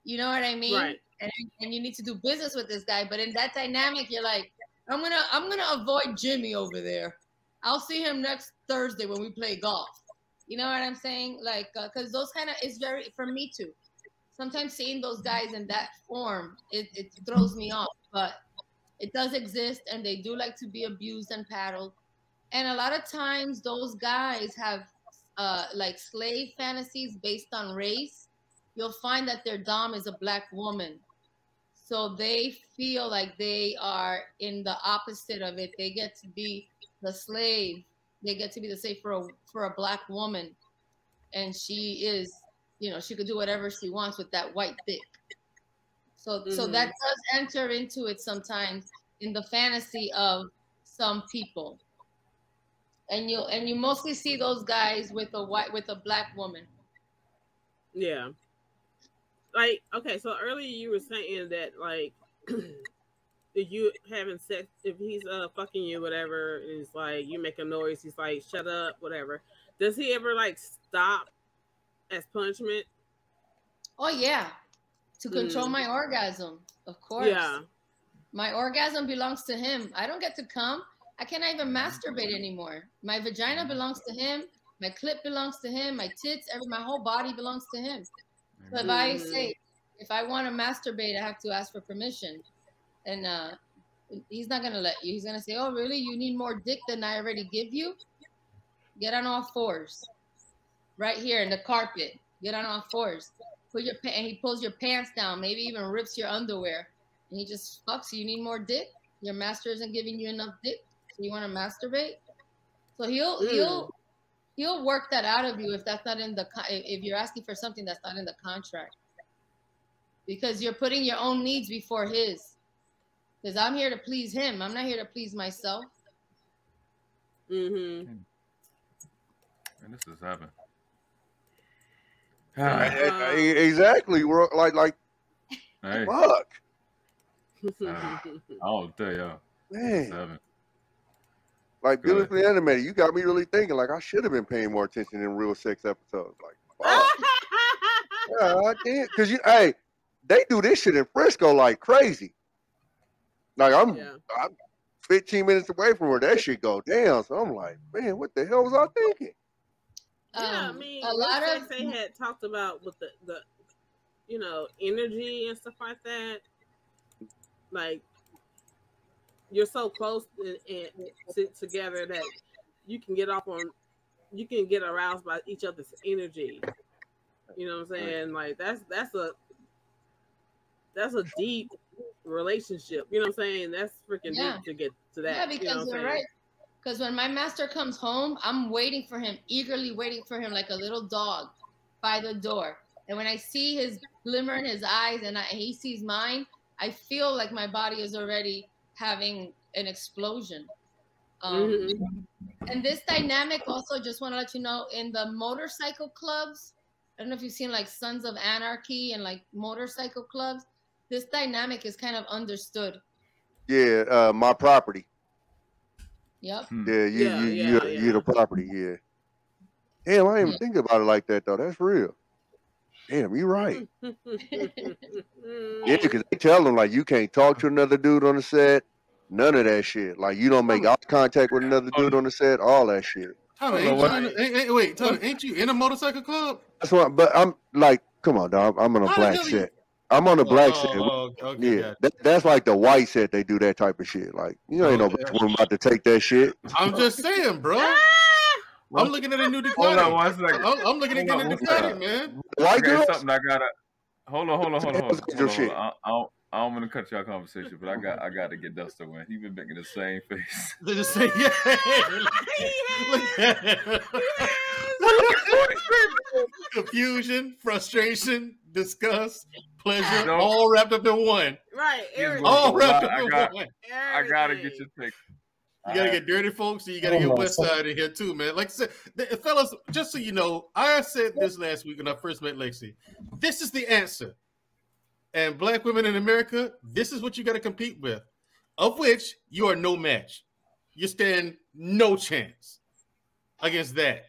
You know what I mean? Right. And you need to do business with this guy, but in that dynamic, you're like, I'm gonna avoid Jimmy over there. I'll see him next Thursday when we play golf. You know what I'm saying? Like, because those kind of is very for me too. Sometimes seeing those guys in that form, it throws me off, but it does exist, and they do like to be abused and paddled. And a lot of times, those guys have like slave fantasies based on race. You'll find that their dom is a black woman. So they feel like they are in the opposite of it. They get to be the slave they get to be the same for a black woman, and she is, you know, she could do whatever she wants with that white dick. So so that does enter into it sometimes in the fantasy of some people. And you mostly see those guys with a black woman. Yeah. Like, okay, so earlier you were saying that, like, if you having sex, if he's fucking you, whatever, and it's like you make a noise, he's like, shut up, whatever. Does he ever like stop as punishment? Oh yeah. To control my orgasm, of course. Yeah. My orgasm belongs to him. I don't get to come. I cannot even masturbate anymore. My vagina belongs to him. My clit belongs to him. My tits, my whole body belongs to him. So if I say, if I want to masturbate, I have to ask for permission. And he's not going to let you. He's going to say, oh, really? You need more dick than I already give you? Get on all fours. Right here in the carpet. Get on all fours. Put your and he pulls your pants down, maybe even rips your underwear. And he just fucks you. You need more dick? Your master isn't giving you enough dick? So you want to masturbate? So he'll work that out of you if that's not in the if you're asking for something that's not in the contract, because you're putting your own needs before his. Because I'm here to please him. I'm not here to please myself. And this is happening. Exactly. We're like hey. Fuck. I'll tell y'all. Man. Like, beautifully animated, you got me really thinking, like, I should have been paying more attention in real sex episodes. Like, fuck. God damn. Because, hey, they do this shit in Frisco like crazy. Like, I'm 15 minutes away from where that shit go down. So I'm like, man, what the hell was I thinking? Yeah, I mean, a lot of they had talked about with the you know, energy and stuff like that. Like, you're so close and together that you can get aroused by each other's energy. You know what I'm saying? Like, that's a deep relationship. You know what I'm saying? That's freaking deep to get to that. Yeah, because you're right. Because when my master comes home, I'm waiting for him, eagerly waiting for him like a little dog by the door. And when I see his glimmer in his eyes and he sees mine, I feel like my body is already having an explosion. And this dynamic also, just want to let you know, in the motorcycle clubs, I don't know if you've seen like Sons of Anarchy and like motorcycle clubs, this dynamic is kind of understood. Yeah, my property. Yep. Yeah, you're the property, yeah. Damn, I didn't even think about it like that, though. That's real. Damn, you're right. Yeah, because they tell them, like, you can't talk to another dude on the set. None of that shit. Like, you don't make eye contact with another dude on the set. All that shit. Tommy, ain't you in a motorcycle club? That's what. But I'm like, come on, dog. I'm on a black set. I'm on a black set. Okay, yeah, that's like the white set. They do that type of shit. Like, you ain't no one about to take that shit. I'm just saying, bro. I'm looking at a new Ducati. Hold on one second. I'm looking at getting a Ducati, man. White girl? Something I gotta. Hold on. I don't want to cut your conversation, but I got to get Duster when he been making the same face. They just say, confusion, frustration, disgust, pleasure, all wrapped up in one. Right. All wrapped up in one. I gotta get your take. You gotta get dirty folks, so you gotta get West Side in here too, man. Like I said, fellas, just so you know, I said this last week when I first met Lexie. This is the answer. And black women in America, this is what you got to compete with, of which you are no match. You stand no chance against that.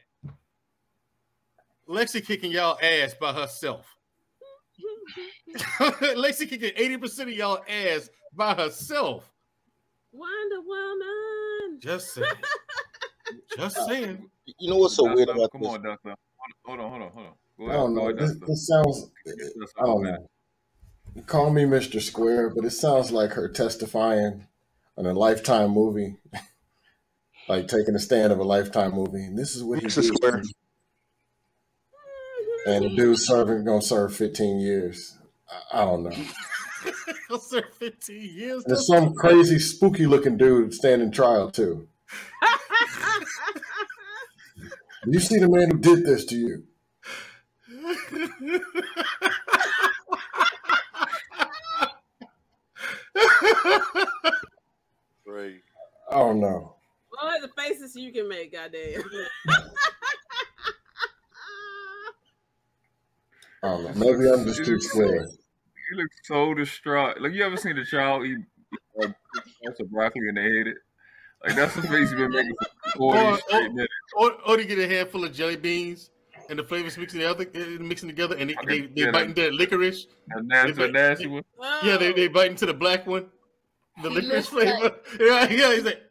Lexie kicking y'all ass by herself. Lexie kicking 80% of y'all ass by herself. Wonder Woman. Just saying. Just saying. You know what's so weird about Come this? on, Dustin. Hold on. I don't know. This sounds, I don't know. Call me Mr. Square, but it sounds like her testifying on a Lifetime movie, like taking a stand of a Lifetime movie. And this is what he did. And the dude's gonna serve 15 years. I don't know. He'll serve 15 years. There's some crazy, spooky looking dude standing trial too. You see the man who did this to you. Great. Oh no. What are the faces you can make, goddamn? Oh no. Maybe I'm just too scared. You look so distraught. Like, you ever seen a child eat broccoli and they hate it? Like, that's the face you've been making for 40 straight minutes. Or to get a handful of jelly beans and the flavors mixing together, and they bite into that licorice. Nasty one. Yeah, they bite into the black one, the licorice flavor. Yeah, he's like,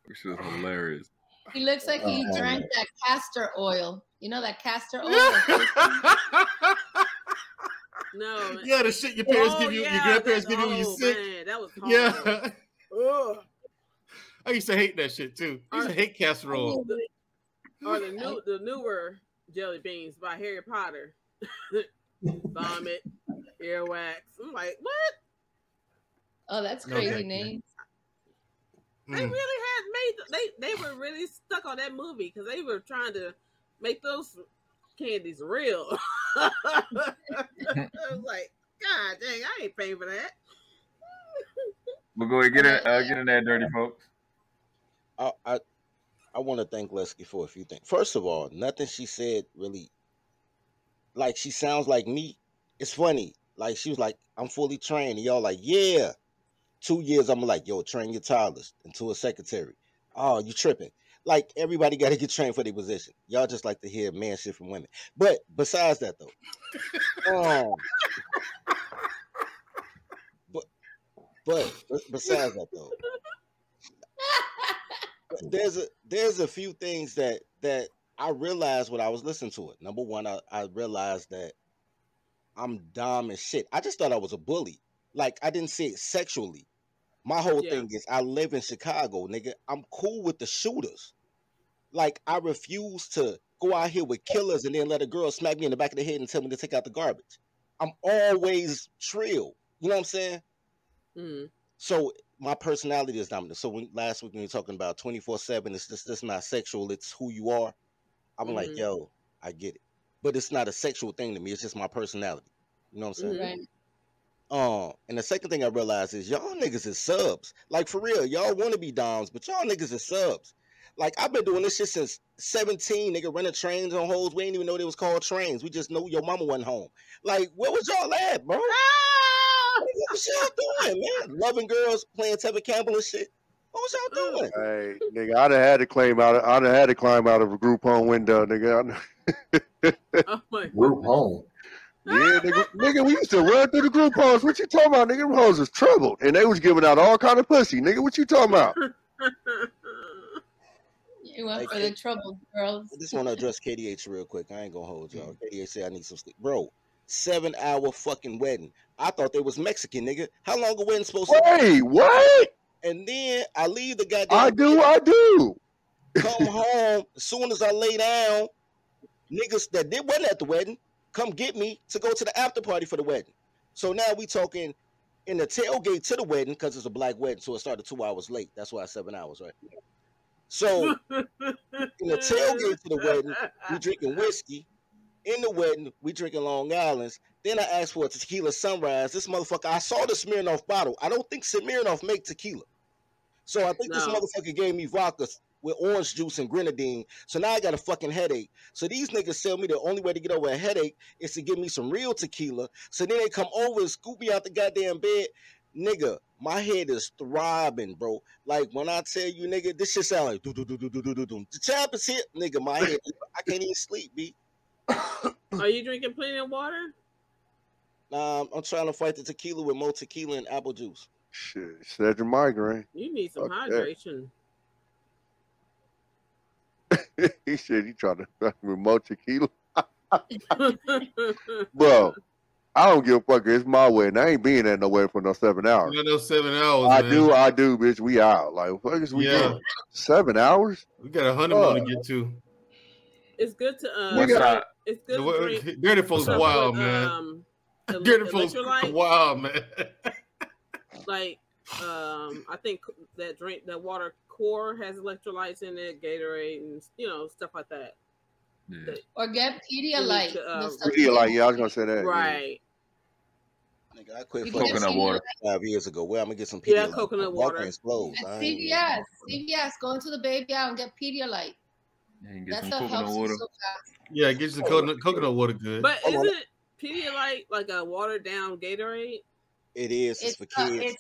which is hilarious. He looks like he drank that castor oil. You know that castor oil? No. Yeah, the shit your parents give you, your grandparents give you when you're sick. Man, that was horrible. Yeah. I used to hate that shit too. I used to hate castor oil. Or the newer jelly beans by Harry Potter. Vomit, earwax. I'm like, what? Oh, that's crazy names. They really had made they were really stuck on that movie because they were trying to make those candies real. I was like, God dang, I ain't paying for that. We'll go ahead get in there, dirty folks. I want to thank Lexie for a few things. First of all, nothing she said really, like, she sounds like me. It's funny. Like, she was like, I'm fully trained. And y'all like, yeah. 2 years, I'm like, yo, train your toddlers into a secretary. Oh, you tripping. Like, everybody got to get trained for their position. Y'all just like to hear man shit from women. But besides that, though, but besides that, though, there's a few things that I realized when I was listening to it. Number one, I realized that I'm dumb as shit. I just thought I was a bully. Like, I didn't see it sexually. My whole thing is I live in Chicago, nigga. I'm cool with the shooters. Like, I refuse to go out here with killers and then let a girl smack me in the back of the head and tell me to take out the garbage. I'm always trill. You know what I'm saying? Mm-hmm. So my personality is dominant. So last week when we were talking about 24/7, it's just not sexual. It's who you are. I'm like, yo, I get it. But it's not a sexual thing to me. It's just my personality. You know what I'm saying? Right. And the second thing I realized is y'all niggas is subs. Like, for real, y'all want to be doms, but y'all niggas is subs. Like, I've been doing this shit since 17, nigga, running trains on hoes. We didn't even know they was called trains. We just know your mama wasn't home. Like, where was y'all at, bro? What was y'all doing, man? Loving girls, playing Tevin Campbell and shit. What was y'all doing? Hey, nigga, I'd have had to climb out of a group home window, nigga. Oh my Group home. Yeah, nigga, we used to run through the group homes. What you talking about, nigga? Them hoes was troubled, and they was giving out all kind of pussy, nigga. What you talking about? You went for the troubled girls. I just want to address KDH real quick. I ain't gonna hold y'all. KDH say I need some sleep, bro. 7-hour fucking wedding. I thought they was Mexican, nigga. How long a wedding supposed to be? Wait, what? And then I leave the goddamn. I do. Come home as soon as I lay down. Niggas that wasn't at the wedding come get me to go to the after party for the wedding. So now we talking in the tailgate to the wedding because it's a black wedding, so it started 2 hours late. That's why it's 7 hours, right? So in the tailgate to the wedding, we drinking whiskey. In the wedding, we drinking Long Island's. Then I asked for a tequila sunrise. This motherfucker, I saw the Smirnoff bottle. I don't think Smirnoff make tequila. So I think this motherfucker gave me vodka with orange juice and grenadine. So now I got a fucking headache. So these niggas tell me the only way to get over a headache is to give me some real tequila. So then they come over and scoop me out the goddamn bed. Nigga, my head is throbbing, bro. Like, when I tell you, nigga, this shit sound like do-do-do-do-do-do-do. The champ is hit, nigga. My head, I can't even sleep, B. Are you drinking plenty of water? I'm trying to fight the tequila with more tequila and apple juice. Shit, said your migraine. You need some hydration. He said he trying to fuck with more tequila. Bro, I don't give a fuck. It's my wedding. I ain't being at nowhere for no 7 hours. You got no 7 hours. I man. do, bitch. We out. Like, what is we doing? 7 hours? We got a honeymoon to get to. It's good to it's good to drink. Dirty folks wild, man. Dirty folks wild, man. Like, I think that water core has electrolytes in it, Gatorade, and stuff like that. Or get Pedialyte. Pedialyte, yeah, I was gonna say that. Right. Yeah. Nigga, I quit coconut water 5 years ago. Where I'm gonna get some Pedialyte? Yeah, coconut water. Explodes. CVS. Go into the baby aisle and get Pedialyte. That's what helps you so fast. Yeah, get you some coconut water good. But isn't Pedialyte like a watered down Gatorade? It is. It's for kids.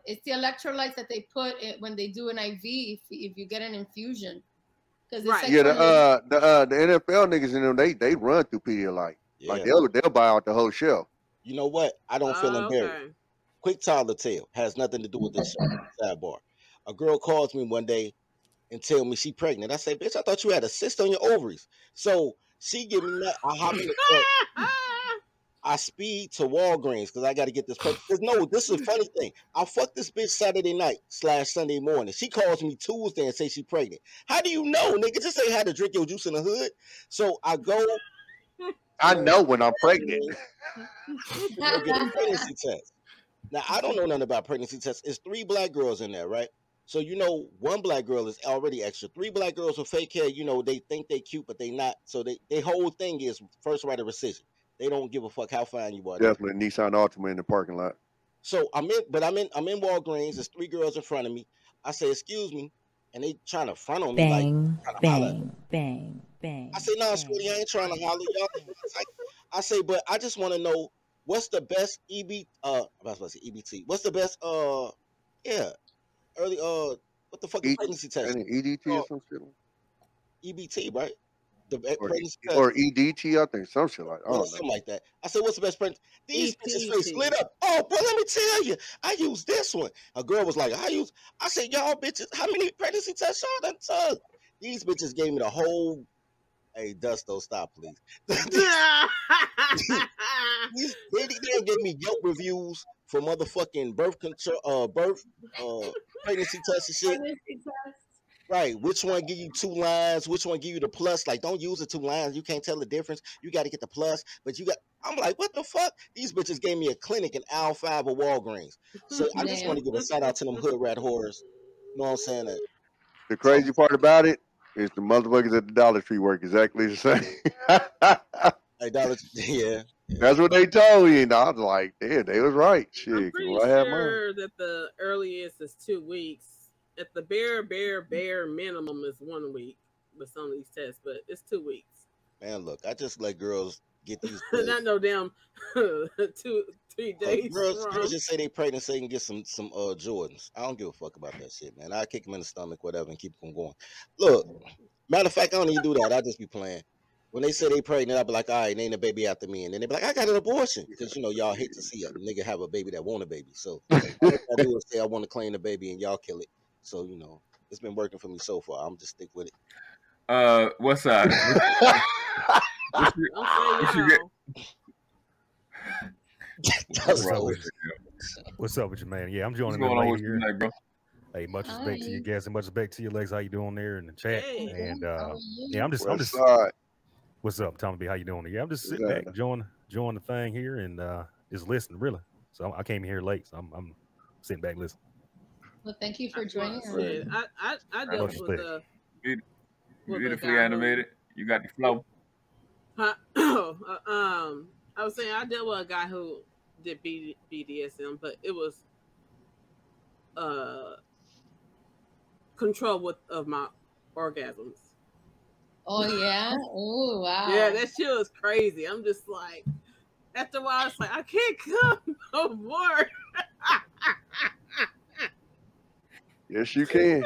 It's the electrolytes that they put when they do an IV if you get an infusion. Right. Yeah, the NFL niggas in them they run through Pedialyte. Yeah. Like they'll buy out the whole shelf. You know what? I don't feel embarrassed. Quick toddler tale has nothing to do with this sidebar. A girl calls me one day and tell me she pregnant. I say, bitch, I thought you had a cyst on your ovaries. So she give me that. I hop in the truck. I speed to Walgreens because I got to get this pregnant. Because no, this is a funny thing. I fucked this bitch Saturday night / Sunday morning. She calls me Tuesday and say she pregnant. How do you know, nigga? Just say how to drink your juice in the hood. So I go. I know when I'm pregnant. Go get a pregnancy test. Now I don't know nothing about pregnancy tests. It's 3 black girls in there, right? So you know, 1 black girl is already extra. 3 black girls with fake hair. You know, they think they cute, but they not. So they whole thing is first right of rescission. They don't give a fuck how fine you are. Definitely Nissan Altima in the parking lot. So I'm in Walgreens. There's 3 girls in front of me. I say, excuse me, and they trying to front on me bang. I say, nah, sweetie, I ain't trying to holler, y'all. I say, but I just want to know what's the best EBT. What's the best early what the fuck is pregnancy test? EDT or some shit. EBT, right? Or EDT, I think some shit like something like that. I said, "What's the best pregnancy?" These bitches face split up. Oh, boy, let me tell you, I use this one. A girl was like, I said, y'all bitches, how many pregnancy tests y'all done took? These bitches gave me the whole. Hey, Dusto, stop, please. They gave me Yelp reviews for motherfucking birth control, pregnancy tests and shit. Right, which one give you 2 lines? Which one give you the plus? Like, don't use the 2 lines. You can't tell the difference. You got to get the plus. But I'm like, what the fuck? These bitches gave me a clinic in aisle 5 of Walgreens. So I just want to give a shout out to them hood rat whores. You know what I'm saying? The crazy part about it is the motherfuckers at the Dollar Tree work exactly the same. Hey, yeah. That's what they told me. And I was like, damn, they was right. Shit, I'm pretty sure that the earliest is 2 weeks. At the bare minimum is 1 week with some of these tests, but it's 2 weeks. Man, look, I just let girls get these. Not no damn 2-3 days. Girls just say they pregnant so they can get some Jordans. I don't give a fuck about that shit, man. I kick them in the stomach, whatever, and keep them going. Look, matter of fact, I don't even do that. I just be playing. When they say they pregnant, I be like, all right, name the baby after me. And then they be like, I got an abortion. Because, you know, y'all hate to see a nigga have a baby that want a baby. So all I do is say I want to claim the baby and y'all kill it. So, you know, it's been working for me so far. I'm just stick with it. What's up? What's up with you, man? Yeah, I'm joining the lady here. Tonight, bro? Hey, much respect to you guys and much respect to you, Lex. How you doing there in the chat? Hey. And yeah, I'm just what's up, Tommy B? How you doing? Yeah, I'm just sitting back, enjoying the thing here and just listening, really. So I came here late, so I'm sitting back listening. Well, thank you for joining us. I dealt with the beautifully animated. You got the flow. I was saying I dealt with a guy who did BDSM, but it was control of my orgasms. Oh yeah. Oh wow. Yeah, that shit was crazy. I'm just like, after a while, it's like I can't come no more. Yes, you can.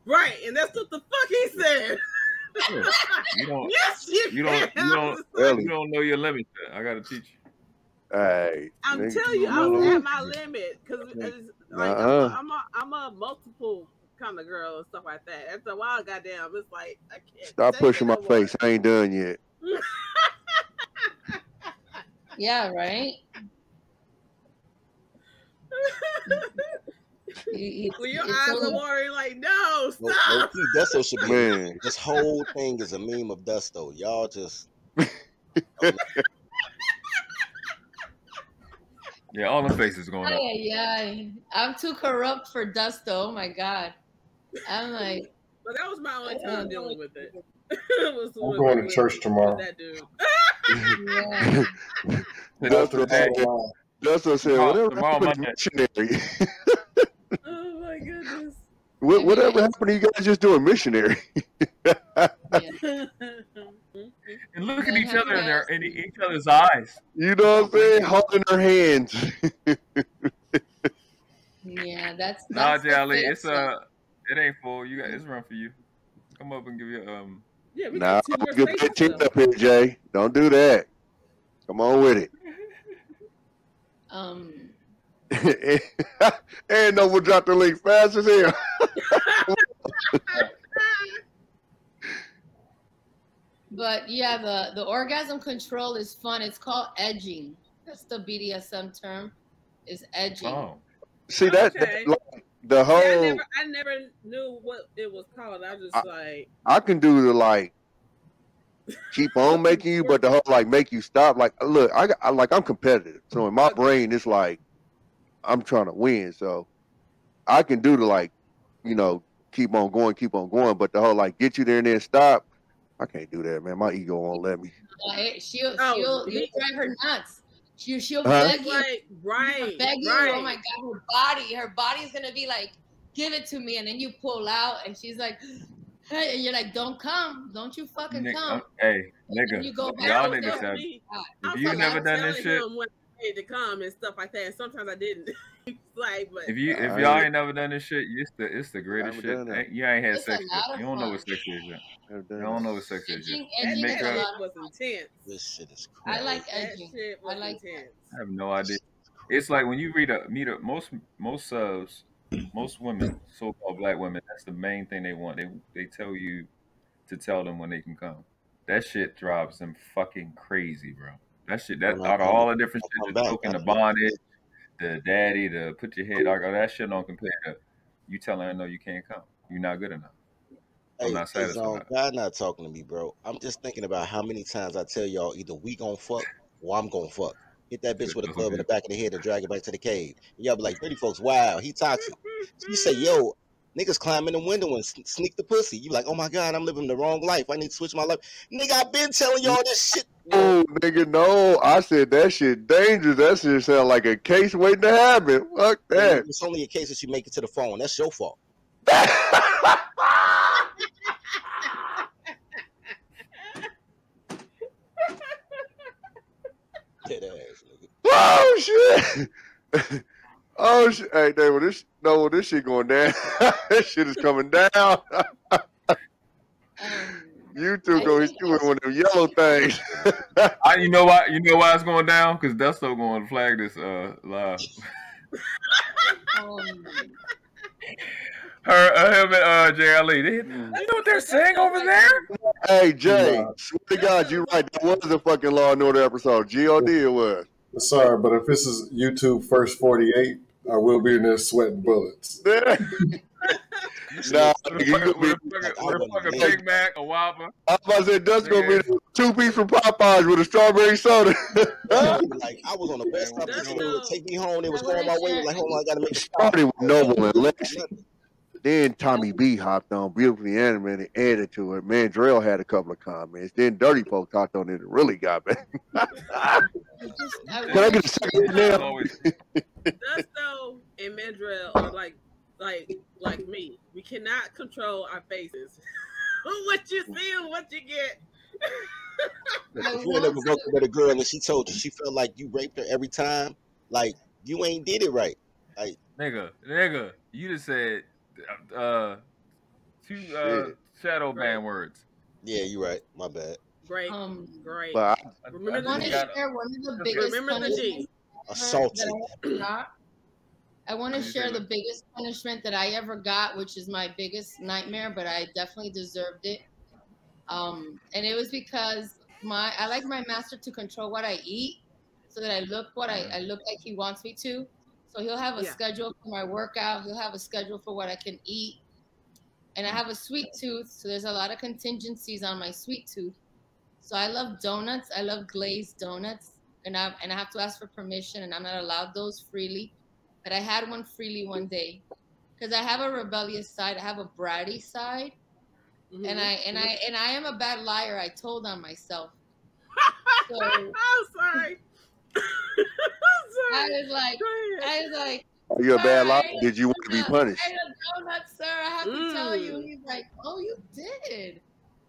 Right, and that's what the fuck he said. You don't know your limit. I gotta teach you. Hey, I'm telling you, I was at my limit because like I'm a multiple kind of girl and stuff like that. After a while, goddamn, it's like I can't. Stop pushing my face. I ain't done yet. Yeah, right. Well, your eyes are worried, like, no, stop. Dusto should be. Man. This whole thing is a meme of Dusto. Y'all just. Yeah, all the faces going up. Yeah, I'm too corrupt for Dusto. Oh my god, I'm like. But that was my only time dealing with it. I'm going to church tomorrow. That dude. That's what I said. Whatever happened to missionary? Oh my goodness. Whatever happened to you guys just doing missionary? And look at each other in each other's eyes. You know what I'm saying? Holding their hands. Yeah, that's nah, Jolly. It's it ain't full. You got it's run for you. Come up and give you Yeah, we nah, get that team up here, Jay. Don't do that. Come on with it. And no, we'll drop the link fast as hell. But yeah, the orgasm control is fun. It's called edging. That's the BDSM term. Is edging. Oh. See that like, the whole. I never knew what it was called. I was just like. I can do the like. Keep on making you, but the whole like make you stop. Like, look, I'm competitive, so in my brain it's like I'm trying to win. So I can do the like, you know, keep on going, but the whole like get you there and then stop. I can't do that, man. My ego won't let me. She'll drive her nuts. She'll beg you, beg you. Oh my God, her body's gonna be like, give it to me, and then you pull out, and she's like, hey, and you're like, don't come, don't you fucking come. Hey, nigga, you go back y'all niggas have. If you never done this shit, to come and stuff like that. And sometimes I didn't. Like, but if y'all ain't never done this shit, it's the greatest shit. You ain't had sex yet. You don't know what sex is yet. You don't know what sex is yet. Edging was intense. This shit is crazy. I like edging. I like intense. I have no idea. It's like when you meet most subs, most women, so-called black women, that's the main thing they want. They tell you to tell them when they can come. That shit drives them fucking crazy, bro. That shit, out of all the different shit, the token, the bondage, the daddy, the put your head, that shit don't compare to you telling her no, you can't come. You're not good enough. I'm not satisfied. God not talking to me, bro. I'm just thinking about how many times I tell y'all either we gonna fuck or I'm gonna fuck. Hit that bitch with a club in the back of the head and drag it back to the cave. And y'all be like, pretty folks, wow, he toxic. You say, yo, niggas climb in the window and sneak the pussy. You like, oh my God, I'm living the wrong life. I need to switch my life. Nigga, I've been telling y'all this shit. Oh, nigga, no. I said that shit dangerous. That shit sound like a case waiting to happen. Fuck that. It's only a case that you make it to the phone. That's your fault. Dead ass, nigga. Oh, shit. Oh, shit. Hey, David, this shit going down. This shit is coming down. YouTube going with one of them yellow things. You know why it's going down? Because Dusto going to flag this live. Him and JLE. You know what they're saying over there? Hey, Jay, swear to God, you're right. That was a fucking Law and Order episode. G.O.D. it was. Sorry, but if this is YouTube first 48, I will be in there sweating bullets. Nah, with a fucking Big Mac, a Whopper. I was about to say, that's going to be 2-piece from Popeyes with a strawberry soda. Like, I was on the best stop. They would take me home. They was going my way. Like, hold on, I got to make sure. Started with Noble and Lexie. Then Tommy B hopped on, beautifully animated, added to it. Mandrell had a couple of comments. Then Dirty Folk hopped on it and really got back. Can I get a second now? Dusto and Mandrell are like me. We cannot control our faces. What you see and what you get. A friend ever broke up with a girl and she told you she felt like you raped her every time. Like, you ain't did it right. Like, nigga, you just said two shadow ban words. Yeah, you're right. My bad. Great. But remember one of the biggest punishments. Assaulted. I want to share the biggest punishment that I ever got, which is my biggest nightmare, but I definitely deserved it. And it was because I like my master to control what I eat, so that I look I look like he wants me to. So he'll have a schedule for my workout. He'll have a schedule for what I can eat. And I have a sweet tooth, so there's a lot of contingencies on my sweet tooth. So I love donuts. I love glazed donuts. And I have to ask for permission, and I'm not allowed those freely. But I had one freely one day because I have a rebellious side. I have a bratty side. And I am a bad liar. I told on myself. So I'm sorry. I was like, are you a bad liar? Did you want to be punished? I don't know that, sir. I have to tell you. He's like, oh, you did.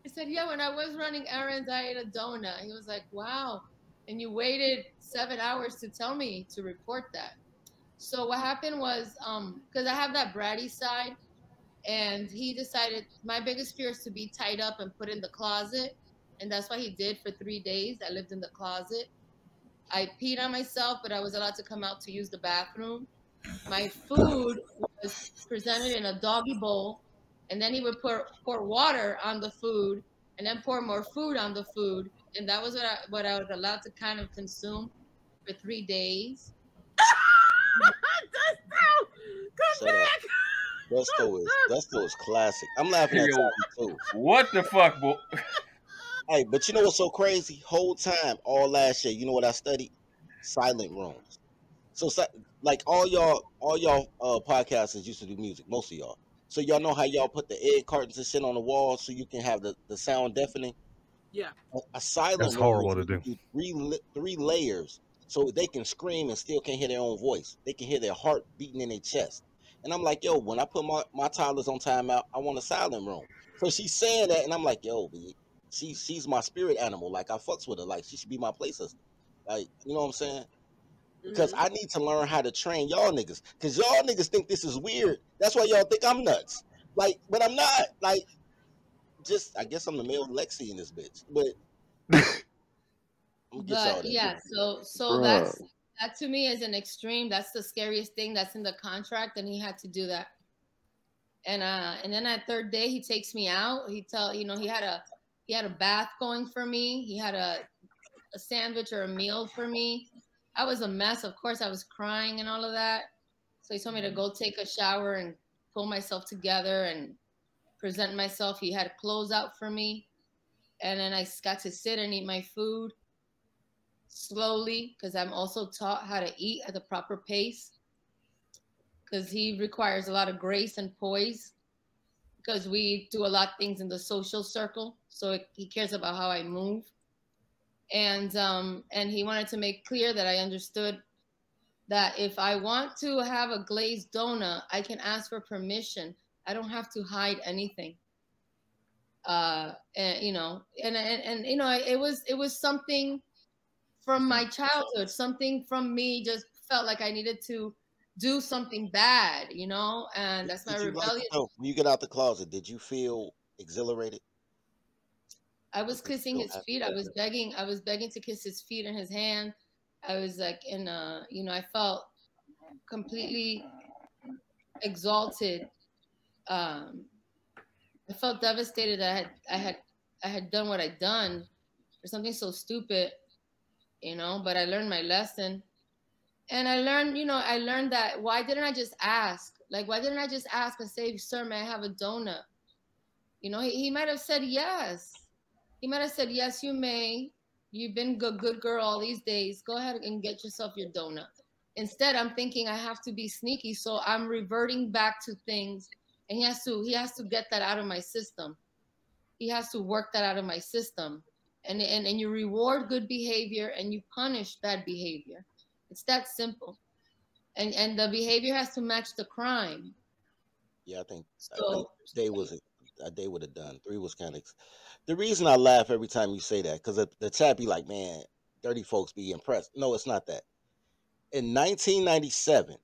I said, yeah, when I was running errands, I ate a donut. He was like, wow. And you waited 7 hours to tell me to report that. So what happened was, because I have that bratty side, and he decided my biggest fear is to be tied up and put in the closet. And that's what he did for 3 days. I lived in the closet. I peed on myself, but I was allowed to come out to use the bathroom. My food was presented in a doggy bowl, and then he would pour water on the food, and then pour more food on the food, and that was what I was allowed to kind of consume for 3 days. Come back. That is classic. I'm laughing at that too. What the fuck, boy? Hey, but you know what's so crazy? Whole time, all last year, you know what I studied? Silent rooms. So like all y'all podcasters used to do music, most of y'all. So y'all know how y'all put the egg cartons and shit on the wall so you can have the sound deafening? Yeah. A silent That's room horrible to do. Three layers so they can scream and still can't hear their own voice. They can hear their heart beating in their chest. And I'm like, yo, when I put my toddlers on timeout, I want a silent room. So she's saying that, and I'm like, yo, she's my spirit animal. Like, I fucks with her. Like, she should be my play sister. Like, you know what I'm saying? Because I need to learn how to train y'all niggas. Because y'all niggas think this is weird. That's why y'all think I'm nuts. Like, but I'm not. Like, I guess I'm the male Lexie in this bitch. But yeah, so that to me is an extreme. That's the scariest thing that's in the contract, and he had to do that. And then that 3rd day, he takes me out. He had a bath going for me. He had a sandwich or a meal for me. I was a mess. Of course, I was crying and all of that. So he told me to go take a shower and pull myself together and present myself. He had clothes out for me. And then I got to sit and eat my food slowly, because I'm also taught how to eat at the proper pace, because he requires a lot of grace and poise, because we do a lot of things in the social circle. So he cares about how I move. And he wanted to make clear that I understood that if I want to have a glazed donut, I can ask for permission. I don't have to hide anything. And it was something from my childhood. Something from me just felt like I needed to do something bad, and that's my rebellion. When you get out the closet, did you feel exhilarated? I was kissing his feet. I was begging to kiss his feet and his hand. I was like I felt completely exalted. I felt devastated that I had done what I'd done for something so stupid, but I learned my lesson. And I learned that why didn't I just ask? Like, why didn't I just ask and say, sir, may I have a donut? He might have said yes. He might have said, yes, you may. You've been good girl all these days. Go ahead and get yourself your donut. Instead, I'm thinking I have to be sneaky. So I'm reverting back to things. And he has to get that out of my system. He has to work that out of my system. And you reward good behavior and you punish bad behavior. It's that simple. And the behavior has to match the crime. Yeah, I think day would have done. 3 was kind of. The reason I laugh every time you say that, because the chat be like, man, dirty folks be impressed. No, it's not that. In 1997,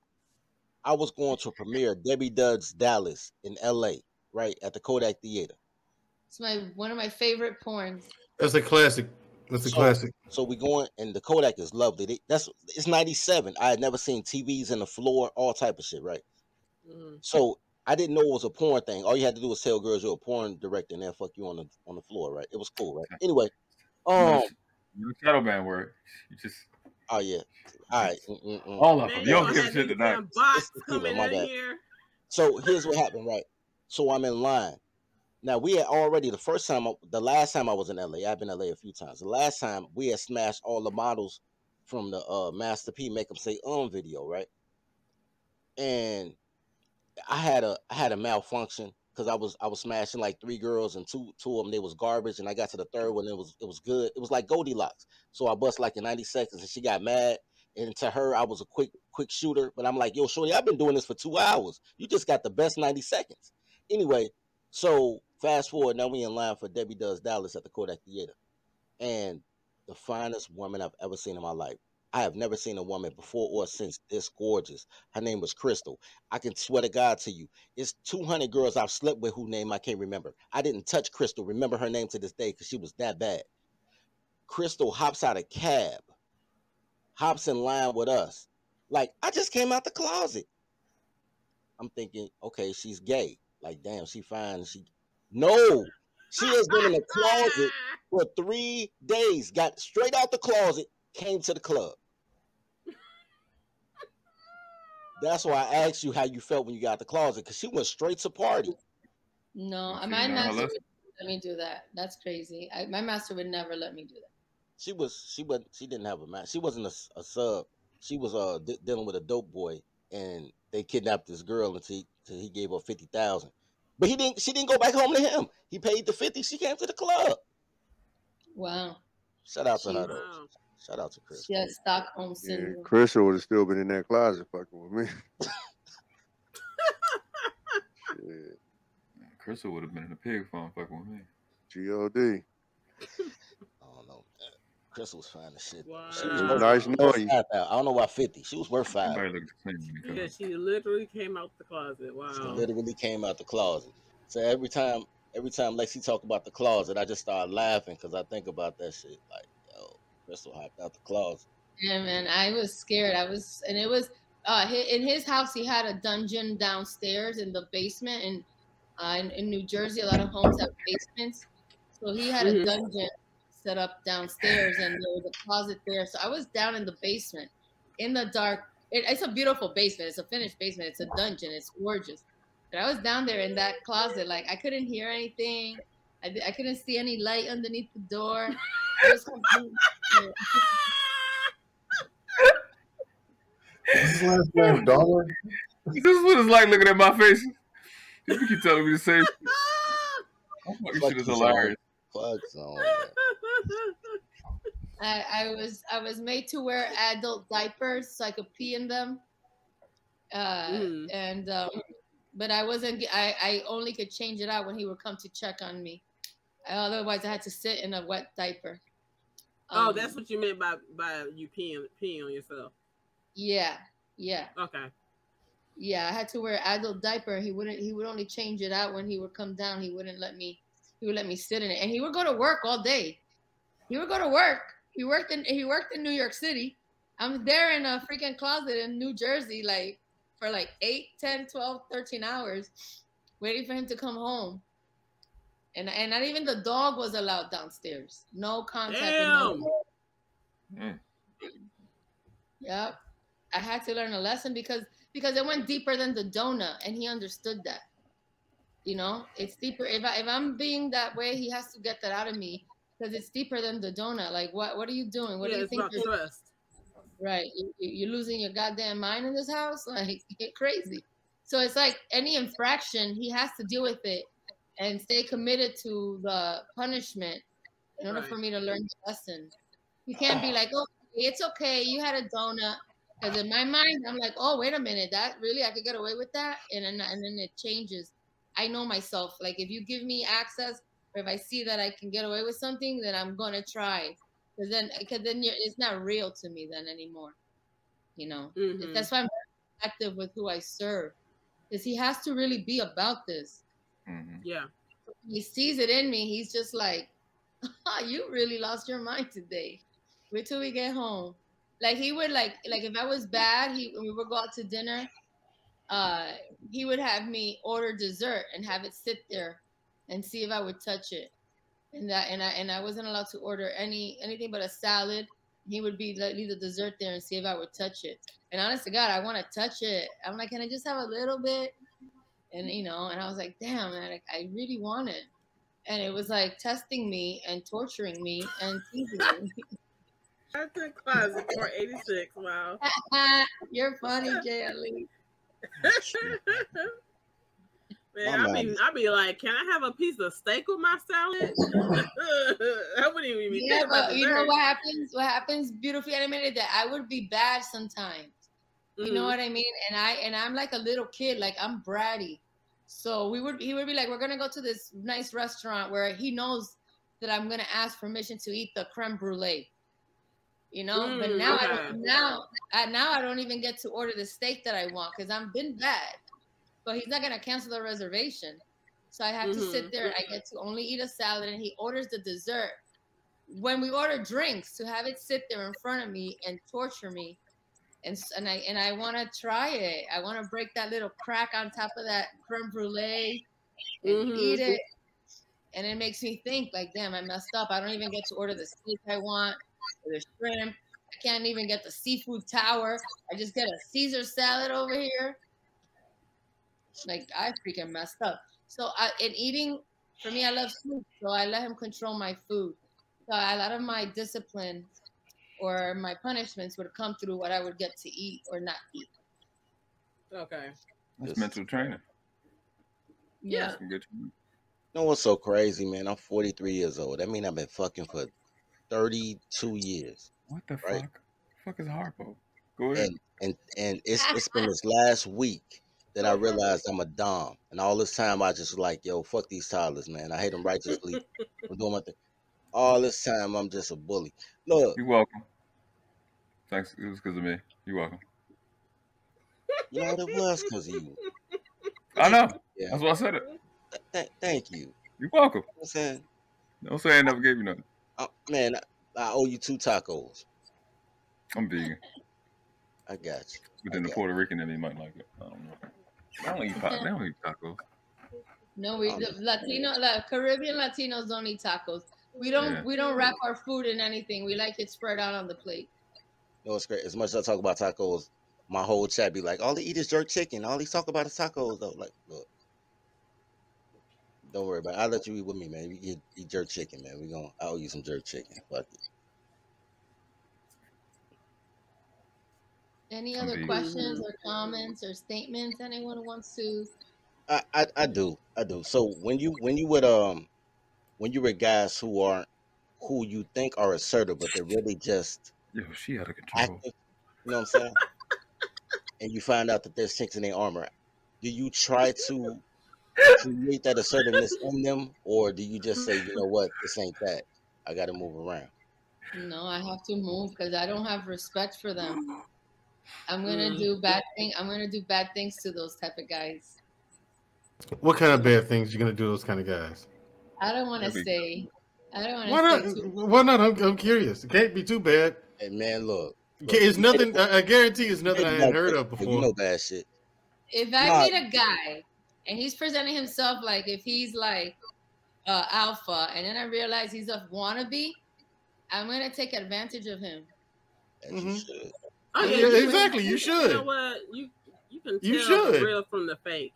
I was going to a premiere of Debbie Dodd's Dallas in LA, right, at the Kodak Theater. It's one of my favorite porns. That's a classic. Classic. So we going, and the Kodak is lovely. It's 97. I had never seen TVs in the floor, all type of shit, right? So I didn't know it was a porn thing. All you had to do was tell girls you're a porn director and they'll fuck you on the floor, right? It was cool, right? Anyway, you shadow man word. You just. Oh yeah. All right. All of them. You don't give shit tonight. So here's what happened, right? So I'm in line. Now we had already the last time I was in LA. I've been in LA a few times. The last time we had smashed all the models from the Master P Make 'Em Say video, right? And I had a malfunction because I was smashing like 3 girls, and two of them, they was garbage, and I got to the third one, it was good. It was like Goldilocks. So I bust like in 90 seconds, and she got mad. And to her, I was a quick shooter, but I'm like, yo, shorty, I've been doing this for 2 hours. You just got the best 90 seconds. Anyway, so fast forward, now we in line for Debbie Does Dallas at the Kodak Theater, and the finest woman I've ever seen in my life. I have never seen a woman before or since this gorgeous. Her name was Crystal. I can swear to God to you, it's 200 girls I've slept with whose name I can't remember. I didn't touch Crystal, remember her name to this day, because she was that bad. Crystal hops out a cab, hops in line with us. Like, I just came out the closet. I'm thinking, okay, she's gay. Like, damn, she fine. No, she has been in the closet for 3 days, got straight out the closet, came to the club. That's why I asked you how you felt when you got out the closet, because she went straight to party. No, my master would let me do that. That's crazy. My master would never let me do that. She didn't have a master. She wasn't a sub. She was dealing with a dope boy, and they kidnapped this girl until he gave her 50,000. But she didn't go back home to him. He paid the 50. She came to the club. Wow. Shout out to her though. Shout out to Chris. She had Stockholm syndrome. Yeah, Chris would have still been in that closet fucking with me. Shit. Crystal would have been in the pig farm fucking with me. G.O.D. I don't know. Crystal was fine as shit. Wow. She was nice knowing you. I don't know why 50. She was worth 5. Yeah, she literally came out the closet. Wow. She literally came out the closet. So every time Lexie talk about the closet, I just start laughing because I think about that shit. Like, yo, Crystal hopped out the closet. Yeah, man, I was scared. And it was in his house. He had a dungeon downstairs in the basement, and in New Jersey, a lot of homes have basements. So he had a dungeon set up downstairs, and there was a closet there. So I was down in the basement, in the dark. It's a beautiful basement. It's a finished basement. It's a dungeon. It's gorgeous. But I was down there in that closet, like I couldn't hear anything. I couldn't see any light underneath the door. Is his last name Dollar? This is what it's like looking at my face. You keep telling me the same. This shit is hilarious. I was made to wear adult diapers so I could pee in them. But I wasn't. I only could change it out when he would come to check on me. Otherwise, I had to sit in a wet diaper. Oh, that's what you meant by you peeing on yourself. Yeah. Okay. Yeah, I had to wear adult diaper. He would only change it out when he would come down. He wouldn't let me. He would let me sit in it, and he would go to work all day. He would go to work. He worked in New York City. I'm there in a freaking closet in New Jersey, like for like 8, 10, 12, 13 hours, waiting for him to come home. And not even the dog was allowed downstairs. No contact. Damn. Yep. I had to learn a lesson because it went deeper than the donut, and he understood that. You know, it's deeper. If I'm being that way, he has to get that out of me because it's deeper than the donut. Like, what are you doing? What do you think? It's about trust. Right. You're losing your goddamn mind in this house? Like, get crazy. So it's like any infraction, he has to deal with it and stay committed to the punishment in order for me to learn the lesson. You can't be like, oh, it's okay, you had a donut. Because in my mind, I'm like, oh, wait a minute, that really, I could get away with that? And then it changes. I know myself. Like, if you give me access, or if I see that I can get away with something, then I'm going to try. Because then it's not real to me then anymore. You know? Mm-hmm. That's why I'm very active with who I serve. Because he has to really be about this. Mm-hmm. Yeah. He sees it in me. He's just like, oh, you really lost your mind today. Wait till we get home. Like, he would like if I was bad, when we would go out to dinner, he would have me order dessert and have it sit there and see if I would touch it. And I wasn't allowed to order anything but a salad. He would leave the dessert there and see if I would touch it. And honest to God, I want to touch it. I'm like, can I just have a little bit? And and I was like, damn, man, I really want it. And it was like testing me and torturing me and teasing me. That's the closet 486. Wow. Man, I'd be like, can I have a piece of steak with my salad? I wouldn't even be thinking about you know what happens? What happens, beautifully animated, that I would be bad sometimes. You know what I mean? And I'm like a little kid, like I'm bratty. So he would be like, we're gonna go to this nice restaurant where he knows that I'm gonna ask permission to eat the creme brulee. You know, but now I don't even get to order the steak that I want because I'm been bad. But he's not gonna cancel the reservation, so I have to sit there. I get to only eat a salad, and he orders the dessert. When we order drinks, to have it sit there in front of me and torture me, and I want to try it. I want to break that little crack on top of that creme brulee and eat it, and it makes me think like, damn, I messed up. I don't even get to order the steak I want or the shrimp. I can't even get the seafood tower. I just get a Caesar salad over here. Like, I freaking messed up. So in eating, for me, I love food. So I let him control my food. So a lot of my discipline or my punishments would come through what I would get to eat or not eat. Okay. That's mental training. Yeah. You know what's so crazy, man? I'm 43 years old. That means I've been fucking for 32 years. What the fuck? The fuck is Harpo? Go ahead. And it's been this last week that I realized I'm a dom. And all this time I just like, yo, fuck these toddlers, man. I hate them righteously. I'm doing my thing. All this time I'm just a bully. Look. You're welcome. Thanks. It was because of me. You're welcome. You know what, it was because of you. I know. Yeah. That's why I said it. Thank you. You're welcome. You know what I'm saying? Don't say I never gave you nothing. Man, I owe you 2 tacos. I'm vegan. I got you. But then the Puerto Rican in me might like it. I don't know. They don't eat tacos. No, the Caribbean Latinos don't eat tacos. We don't wrap our food in anything. We like it spread out on the plate. No, it's great. As much as I talk about tacos, my whole chat be like, all they eat is jerk chicken. All they talk about is tacos, though. Like, look, don't worry about it. I'll let you eat with me, man. You eat jerk chicken, man. I owe you some jerk chicken. Fuck it. Any other questions or comments or statements anyone wants to? I do. So when you with guys who you think are assertive, but they're really just she out of control. Active, you know what I'm saying? And you find out that there's chinks in their armor. Do you try to create that assertiveness in them, or do you just say, you know what, this ain't that? I got to move around. No, I have to move because I don't have respect for them. I'm gonna do bad things. I'm gonna do bad things to those type of guys. What kind of bad things you gonna do to those kind of guys? I don't want to say. Why not? I'm curious. It can't be too bad. Hey man, look. It's nothing. I guarantee it's nothing I hadn't heard of before. You know bad shit. If I meet a guy and he's presenting himself like if he's like alpha, and then I realize he's a wannabe, I'm gonna take advantage of him. You should. Oh, yeah, exactly. You should. You know what? You can tell the real from the fake.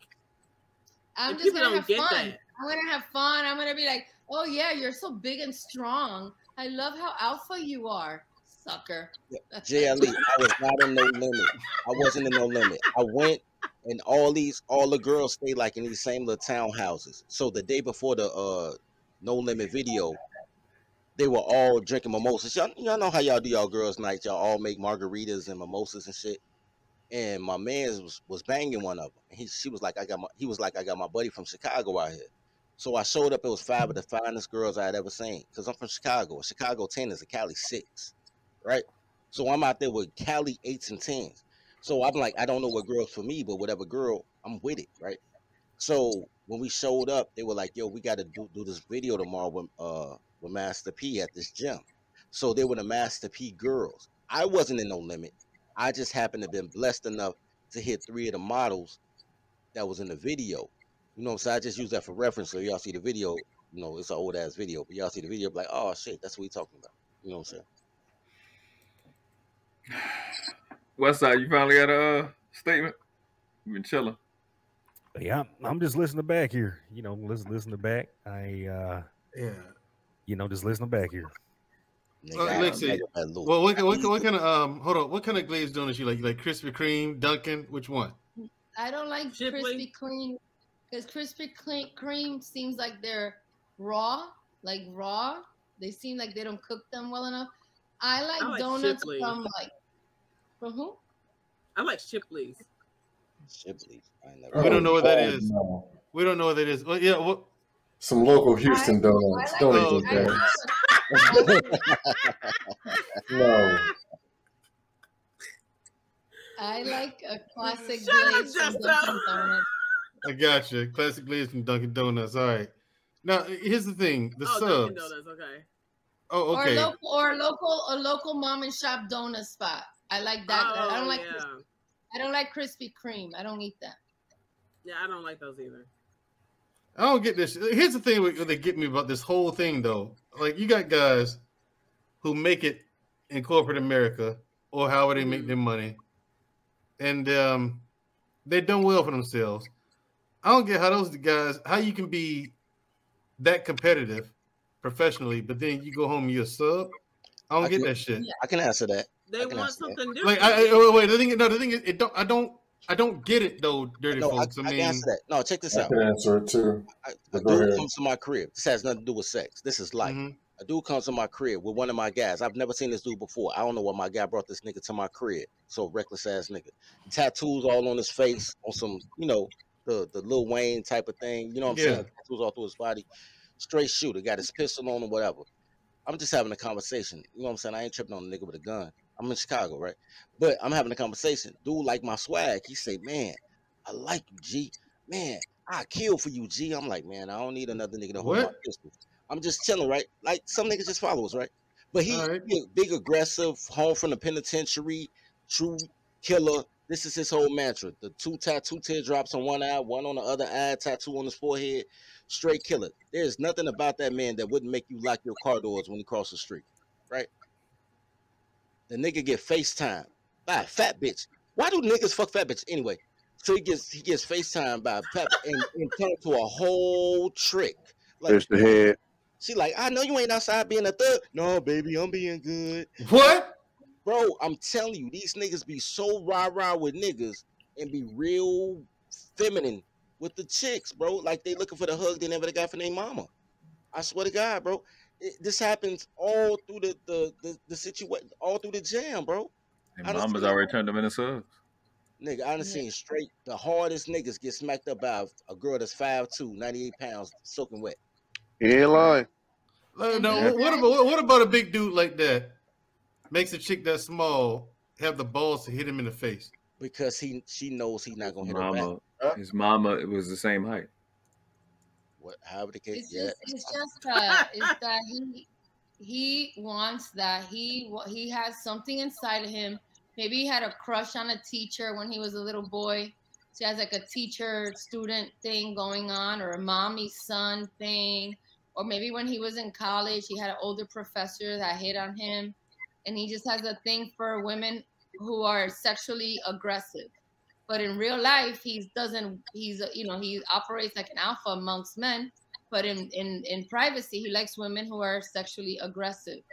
I'm just gonna have fun. I'm gonna have fun. I'm gonna be like, oh yeah, you're so big and strong. I love how alpha you are, sucker. JLE, I was not in No Limit. I wasn't in No Limit. I went, and all the girls stayed like in these same little townhouses. So the day before the No Limit video, they were all drinking mimosas. Y'all know how y'all do y'all girls' night. Y'all all make margaritas and mimosas and shit. And my man was banging one of them. And he was like, I got my buddy from Chicago out here. So I showed up. It was 5 of the finest girls I had ever seen. Because I'm from Chicago. Chicago 10 is a Cali 6. Right? So I'm out there with Cali 8s and 10s. So I'm like, I don't know what girl's for me, but whatever girl, I'm with it. Right? So when we showed up, they were like, yo, we got to do this video tomorrow with Master P at this gym. So they were the Master P girls. I wasn't in No Limit. I just happened to have been blessed enough to hit 3 of the models that was in the video. You know what I'm saying? I just use that for reference. So y'all see the video, you know, it's an old ass video, but y'all see the video, like, oh shit, that's what we talking about. You know what I'm saying? Westside, you finally got a statement? You've been chilling. Yeah, I'm just listening back here. You know, listening back. You know, just listening back here. Lexie, well, what kind of hold on? What kind of glazed donuts you like? You like Krispy Kreme, Dunkin'? Which one? I don't like Krispy Kreme. Because Krispy Kreme seems like they're raw, They seem like they don't cook them well enough. I like donuts from from who? I like Shipley's. We don't know what that is. No. We don't know what that is. Well, yeah, what? Some local Houston donuts. Don't eat those guys. No. I like a classic glaze from Dunkin' Donuts. I got you. Classic glaze from Dunkin' Donuts. All right. Now, here's the thing. The subs. Dunkin' Donuts, okay. Oh, okay. Or a local mom and shop donut spot. I like that. I don't like Krispy Kreme. I don't eat that. Yeah, I don't like those either. I don't get this. Here's the thing they get me about this whole thing, though. Like, you got guys who make it in corporate America or however they make their money, and they've done well for themselves. I don't get how you can be that competitive professionally, but then you go home and you're a sub. I don't get that shit. I can answer that. They want something different. Like, the thing is, I don't get it though, dirty folks. I can answer that. No, check this out. I can answer it too. A dude comes to my crib. This has nothing to do with sex. This is life. A dude comes to my crib with one of my guys. I've never seen this dude before. I don't know why my guy brought this nigga to my crib. So reckless ass nigga. Tattoos all on his face, on some, the Lil Wayne type of thing. You know what I'm saying? Tattoos all through his body. Straight shooter. Got his pistol on or whatever. I'm just having a conversation. You know what I'm saying? I ain't tripping on a nigga with a gun. I'm in Chicago, right? But I'm having a conversation. Dude like my swag. He say, man, I like you, G. Man, I kill for you, G. I'm like, man, I don't need another nigga to hold my pistol. I'm just chilling, right? Like some niggas just follow us, right? But he big aggressive, home from the penitentiary, true killer. This is his whole mantra. The 2 tattoo teardrops on one eye, one on the other eye, tattoo on his forehead, straight killer. There's nothing about that man that wouldn't make you lock your car doors when he crosses the street, right? The nigga get FaceTime by a fat bitch. Why do niggas fuck fat bitch anyway? So he gets FaceTime by a fat and turn to a whole trick. Like, there's the head. She like, I know you ain't outside being a thug. No, baby, I'm being good. What? Bro, I'm telling you, these niggas be so rah-rah with niggas and be real feminine with the chicks, bro. Like they looking for the hug they never got from their mama. I swear to God, bro. This happens all through the situation, all through the jam, bro. And mama's already turned them into subs. Nigga, I done seen straight the hardest niggas get smacked up by a girl that's 5'2", 98 pounds, soaking wet. He ain't lying. No, what about a big dude like that? Makes a chick that small have the balls to hit him in the face. Because she knows he's not gonna hit her back. His mama was the same height. What? However the case, it's just that he wants that he has something inside of him. Maybe he had a crush on a teacher when he was a little boy. So he has like a teacher-student thing going on, or a mommy-son thing. Or maybe when he was in college, he had an older professor that hit on him. And he just has a thing for women who are sexually aggressive. But in real life, he operates like an alpha amongst men. But in privacy, he likes women who are sexually aggressive.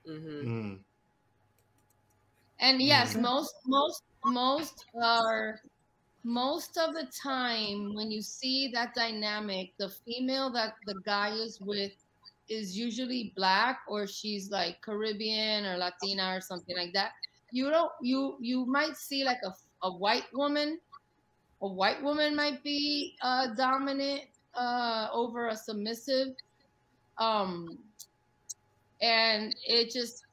Mm-hmm. And yes, most of the time when you see that dynamic, the female that the guy is with is usually black, or she's like Caribbean or Latina or something like that. You might see like a white woman. A white woman might be dominant over a submissive. And it just,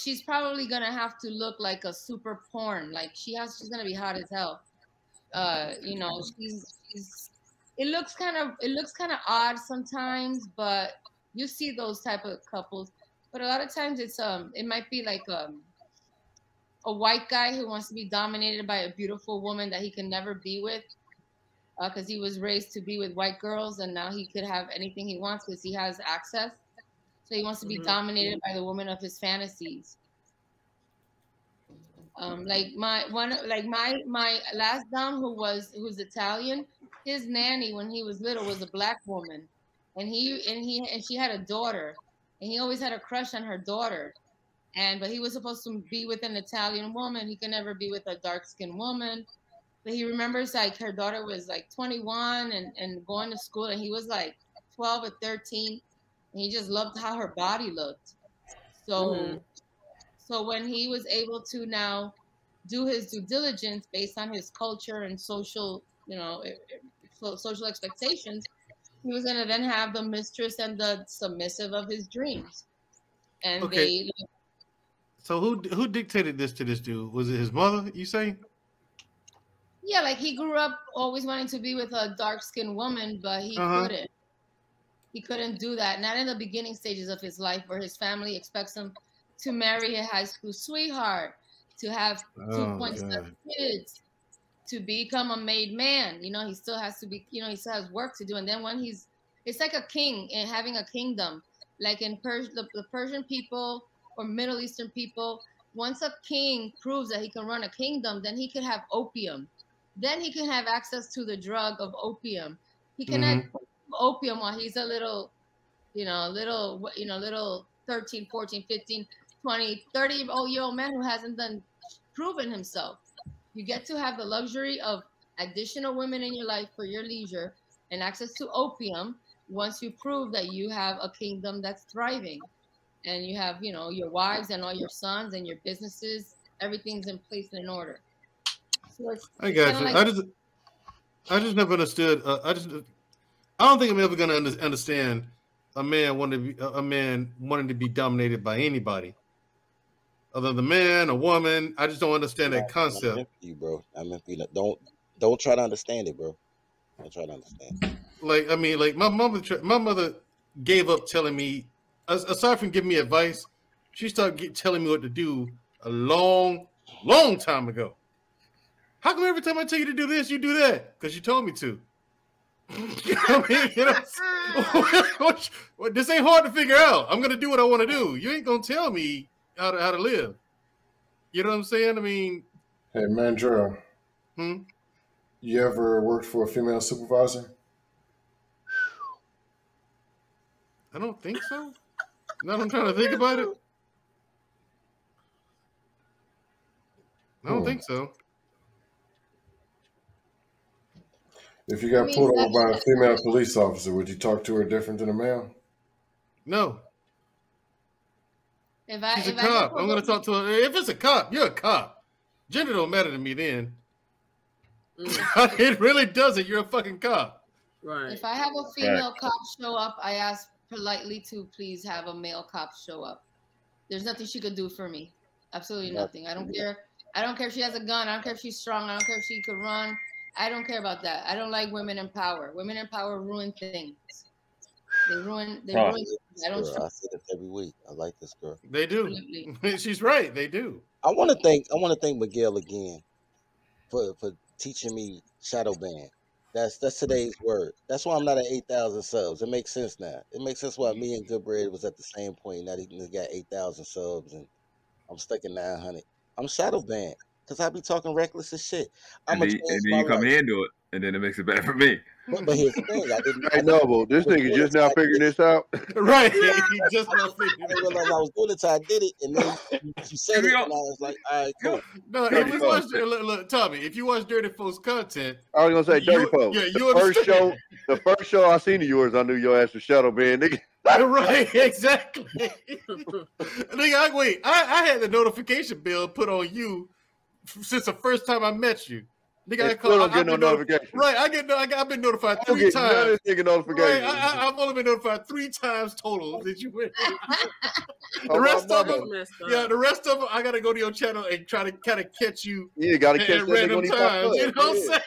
she's probably gonna have to look like a super porn. Like she's gonna be hot as hell. It looks kind of odd sometimes, but you see those type of couples. But a lot of times it might be like a white guy who wants to be dominated by a beautiful woman that he can never be with, because he was raised to be with white girls, and now he could have anything he wants because he has access. So he wants to be dominated by the woman of his fantasies. Like my last dom who's Italian, his nanny when he was little was a black woman, and she had a daughter, and he always had a crush on her daughter. But he was supposed to be with an Italian woman. He could never be with a dark-skinned woman. But he remembers like her daughter was like 21 and going to school, and he was like 12 or 13, and he just loved how her body looked. So, so when he was able to now do his due diligence based on his culture and social, social expectations, he was gonna then have the mistress and the submissive of his dreams. And okay. So who dictated this to this dude? Was it his mother, you say? Yeah, like he grew up always wanting to be with a dark-skinned woman, but he couldn't. He couldn't do that. Not in the beginning stages of his life, where his family expects him to marry a high school sweetheart, to have 2.7 kids, to become a made man. He still has to be, he still has work to do. And then when it's like a king and having a kingdom. Like in the Persian people or Middle Eastern people, once a king proves that he can run a kingdom, then he could have opium. Then he can have access to the drug of opium. He can have opium while he's a little 13, 14, 15, 20, 30-year-old man who hasn't proven himself. You get to have the luxury of additional women in your life for your leisure and access to opium once you prove that you have a kingdom that's thriving. And you have, your wives and all your sons and your businesses, everything's in place and in order. So I got you. Like, I just never understood. I don't think I'm ever going to understand a man wanting to be dominated by anybody, other than the man, a woman. I just don't understand that concept. I'm you, bro. Don't try to understand it, bro. Don't try to understand. Like my mother gave up telling me. Aside from giving me advice, she started telling me what to do a long time ago. How come every time I tell you to do this, you do that? Because you told me to. This ain't hard to figure out. I'm going to do what I want to do. You ain't going to tell me how to live. You know what I'm saying? Hey, Mandrell. You ever worked for a female supervisor? I don't think so. Now I'm trying to think about it. I don't think so. If you got pulled over by a female police officer, would you talk to her different than a male? No. She's a cop. I'm going to talk to her. If it's a cop, you're a cop. Gender don't matter to me then. It really doesn't. You're a fucking cop. Right. If I have a female cop show up, I ask politely to please have a male cop show up. There's nothing she could do for me. Absolutely nothing. I don't care. I don't care if she has a gun. I don't care if she's strong. I don't care if she could run. I don't care about that. I don't like women in power. Women in power ruin things. They ruin things. I don't. I say this every week. I like this girl. They do. She's right. They do. I want to thank Miguel again for teaching me shadow ban. That's today's word. That's why I'm not at 8,000 subs. It makes sense now. It makes sense why me and Goodbread was at the same point. Now he got 8,000 subs and I'm stuck at 900. I'm shadow banned because I be talking reckless as shit. And then you come here and do it, and then it makes it better for me. But here's the thing. I know, but this nigga just now figuring this out. Right. He just now figuring it out. I didn't realize I was doing it until I did it. And then you said it, and I was like, all right, cool. No, if you watch, look, Tommy, if you watch Dirty Folks content. I was going to say Dirty Folks. Yeah, the first show I seen of yours, I knew your ass was shadow banned, nigga. Right, exactly. Nigga, I had the notification bell put on you since the first time I met you. Nigga, I don't get no notification. Right, I've been notified 3 times. Notification. Right, I've only been notified 3 times total that you went. The rest of them, I gotta go to your channel and try to kind of catch you. Yeah, gotta catch that random times. You know what I'm saying?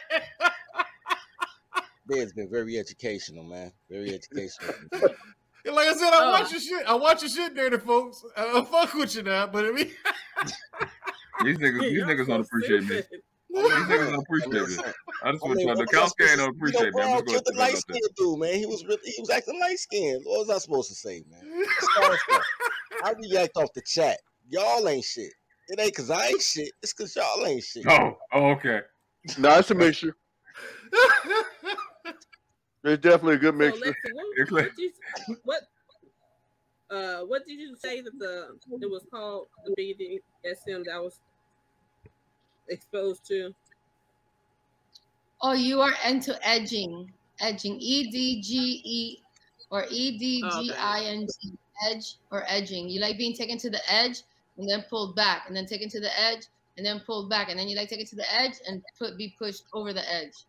It's been very educational, man. Very educational. Like I said, I watch your shit, Dirty Folks. I fuck with you now, but I mean, these niggas don't appreciate me. These niggas don't appreciate me. I just want y'all to Calscan don't appreciate me. I'm just going to the light skinned dude, man. He was acting light skinned. What was I supposed to say, man? I react off the chat. Y'all ain't shit. It ain't because I ain't shit. It's because y'all ain't shit. Oh, okay. No, it's a mixture. It's definitely a good mixture. So, Lexie, what? what did you say that it was called, the BDSM that was exposed to? Oh, you are into edging, EDGE or EDGING, edge or edging. You like being taken to the edge and then pulled back, and then taken to the edge and then pulled back, and then you like taken to the edge and be pushed over the edge,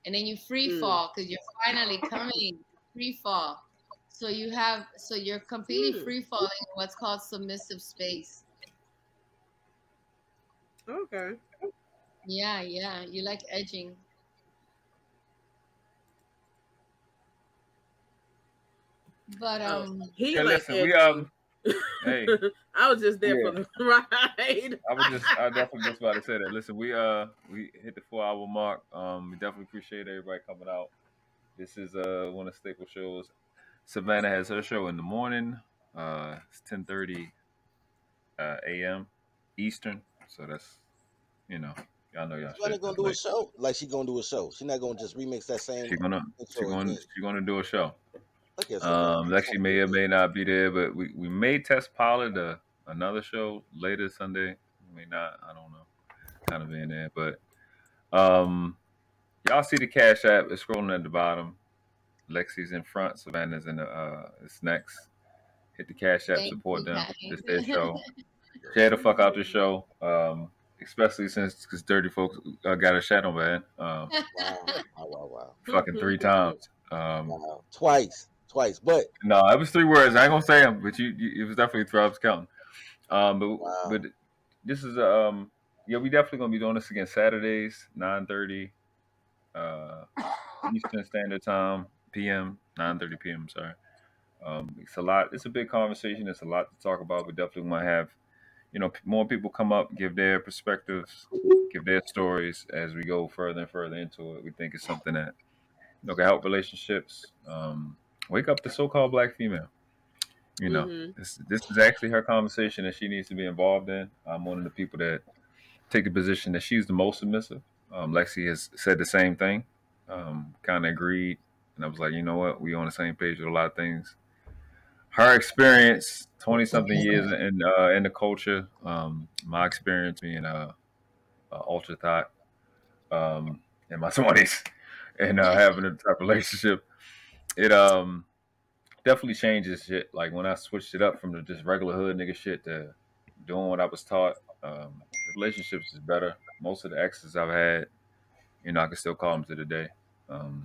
and then you free fall because you're finally coming free fall. So you're completely free falling in what's called submissive space. Okay. Yeah, you like edging. But hey, listen, hey, I was just there for the ride. I definitely just about to say that. Listen, we hit the 4-hour mark. We definitely appreciate everybody coming out. This is one of the staple shows. Savannah has her show in the morning. It's 10:30 a.m. Eastern. So that's, y'all know y'all. She's gonna do a show. Like she's gonna do a show. She's not gonna just remix that same. She's gonna do a show. Lexie may or may not be there, but we may test pilot another show later Sunday. We may not. I don't know. Kind of in there, but y'all see the Cash App. It's scrolling at the bottom. Lexie's in front. Savannah's in it's next. Hit the Cash App. Support them. It's their show. Share the fuck out the show. Especially because dirty folks got a shadow ban. Wow. Fucking 3 times. Twice, but no, it was 3 words. I ain't gonna say them, but it was definitely 3. I was counting. But this is we definitely gonna be doing this again Saturdays, 9:30 Eastern Standard Time PM, 9:30 PM. Sorry. It's a lot. It's a big conversation. It's a lot to talk about. We definitely want to have, more people come up, give their perspectives, give their stories as we go further and further into it. We think it's something that can help relationships. Wake up the so-called Black female. This is actually her conversation that she needs to be involved in. I'm one of the people that take the position that she's the most submissive. Lexie has said the same thing. Kind of agreed, and I was like, you know what? We on the same page with a lot of things. Her experience, 20-something years in the culture. My experience being ultra thought in my 20s and having a type of relationship. It definitely changes shit. Like when I switched it up from the just regular hood nigga shit to doing what I was taught, relationships is better. Most of the exes I've had, I can still call them to the day.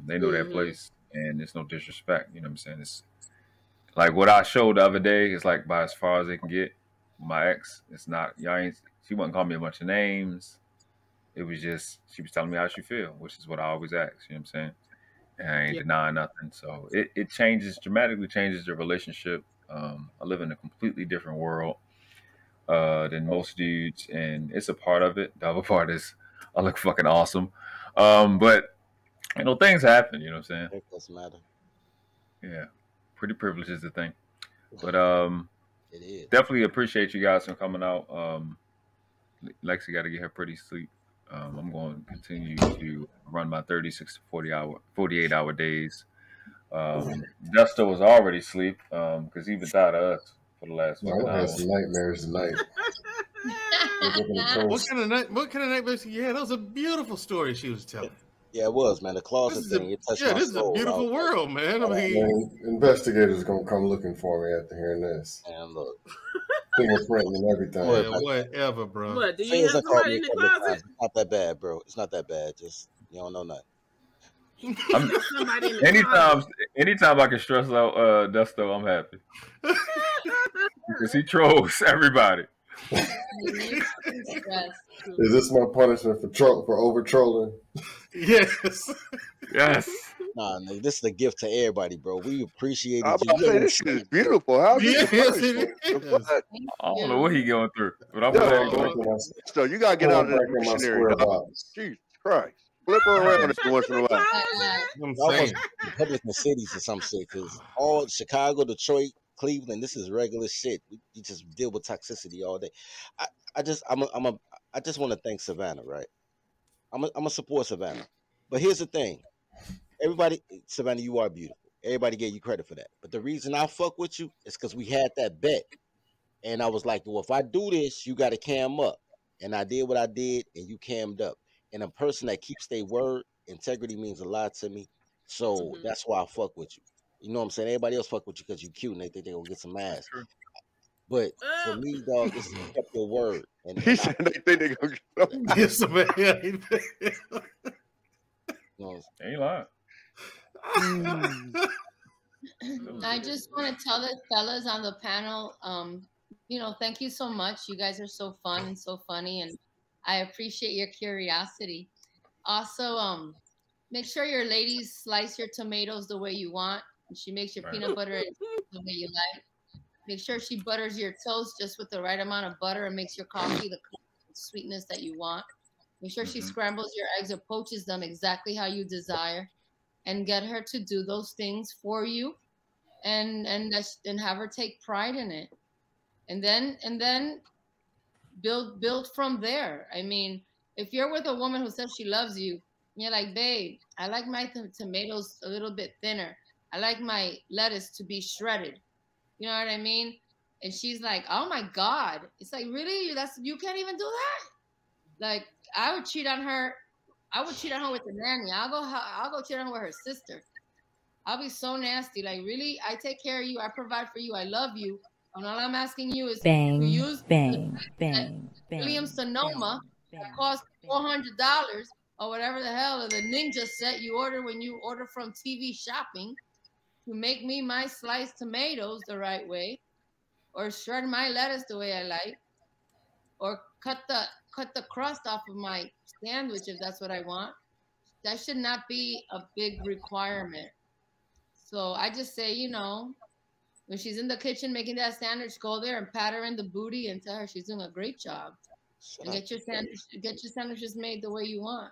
They know their place, and it's no disrespect. You know what I'm saying? It's like what I showed the other day is like by as far as they can get. My ex, it's not, she wouldn't call me a bunch of names. It was just, she was telling me how she feel, which is what I always ask. You know what I'm saying? And I ain't denying nothing. So it dramatically changes the relationship. I live in a completely different world than most dudes, and it's a part of it. The other part is I look fucking awesome. But things happen, you know what I'm saying? It doesn't matter. Yeah. Pretty privileged is the thing. But it is. Definitely appreciate you guys for coming out. Lexie got to get her pretty sleep. I'm going to continue to run my 36 to 48-hour days. Justo was already asleep because he been tired of us for the last fucking hour. I had some nightmares tonight. What kind of nightmares you had? That was a beautiful story she was telling. Yeah, it was, man. The closet thing. This is a beautiful world, man. I mean, investigators gonna come looking for me after hearing this. And look, fingerprinting and everything. Whatever, bro. What? Do you have somebody in the closet? It's not that bad, bro. It's not that bad. Just you don't know nothing. Anytime I can stress out Dusto, I'm happy because he trolls everybody. Is this my punishment for over trolling? Yes. Nah, nigga, this is a gift to everybody, bro. We appreciate it. I'm about to say this shit is beautiful. How is it? I don't know what he going through, but I'm so you gotta get out of that dictionary. Jesus Christ. Flip her around every once in a while. Almost Republican cities or some shit, because all Chicago, Detroit, Cleveland, this is regular shit. We just deal with toxicity all day. I just want to thank Savannah, right? I'm a support Savannah, but here's the thing, everybody, Savannah, you are beautiful. Everybody gave you credit for that. But the reason I fuck with you is because we had that bet. And I was like, well, if I do this, you got to cam up. And I did what I did, and you cammed up. And a person that keeps their word, integrity means a lot to me. So that's why I fuck with you. You know what I'm saying? Everybody else fuck with you because you cute and they think they're going to get some ass. But for me, dog, this is you kept your word. And he said they think they're going to get some ass. Ain't lying. I just want to tell the fellas on the panel, you know, thank you so much. You guys are so fun and so funny, and I appreciate your curiosity. Also, make sure your ladies slice your tomatoes the way you want. And she makes your peanut butter the way you like. Make sure she butters your toast just with the right amount of butter and makes your coffee the sweetness that you want. Make sure she scrambles your eggs or poaches them exactly how you desire, and get her to do those things for you, and have her take pride in it, and then build from there. I mean, if you're with a woman who says she loves you, you're like, babe, I like my tomatoes a little bit thinner. I like my lettuce to be shredded. You know what I mean? And she's like, oh my God. It's like, really? You can't even do that? Like, I would cheat on her. I would cheat on her with the nanny. I'll go cheat on her with her sister. I'll be so nasty. Like, really? I take care of you. I provide for you. I love you. And all I'm asking you is to use William Sonoma that costs $400 or whatever the hell, or the Ninja set you order when you order from TV shopping, to make me my sliced tomatoes the right way, or shred my lettuce the way I like, or cut the crust off of my sandwich if that's what I want. That should not be a big requirement. So I just say, you know, when she's in the kitchen making that sandwich, go there and pat her in the booty and tell her she's doing a great job. And get your sandwiches made the way you want.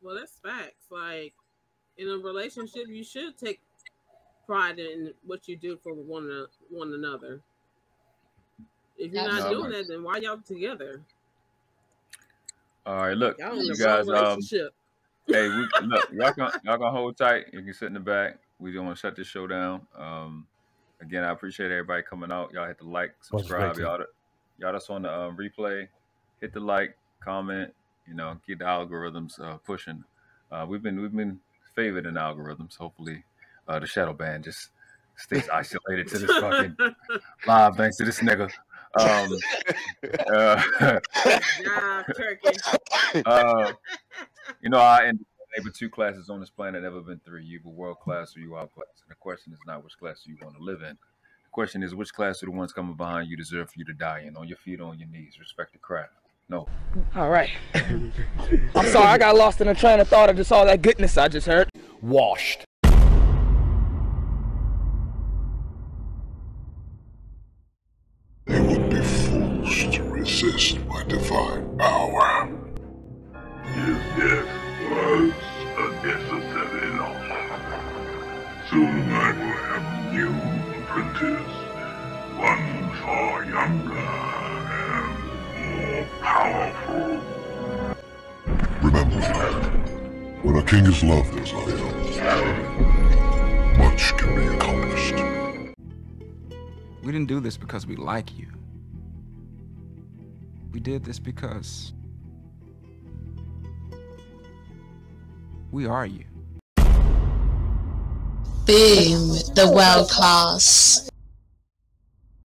Well, that's facts. Like, in a relationship, you should take pride in what you do for one another. If you're not doing that, then why y'all together? All right, look, you guys. Hey, look, y'all can hold tight. You can sit in the back. We don't want to shut this show down. Again, I appreciate everybody coming out. Y'all hit the like, subscribe. Y'all that's on the replay. Hit the like, comment. You know, get the algorithms pushing. We've been favored in algorithms. Hopefully, the shadow band just stays isolated to this fucking live. Thanks to this nigga. You know, I ended with 2 classes on this planet, never been 3. You were world class or you outclass. And the question is not which class do you want to live in. The question is which class are the ones coming behind you deserve for you to die in. On your feet, on your knees. Respect the craft. No. All right. I'm sorry, I got lost in a train of thought of just all that goodness I just heard. Washed. They would be fools to resist my divine power. His death was a necessary loss. Soon I will have a new apprentice, one far younger and more powerful. Remember, when a king is loved as I am, much can be accomplished. We didn't do this because we like you. We did this because we are you. Boom, the world class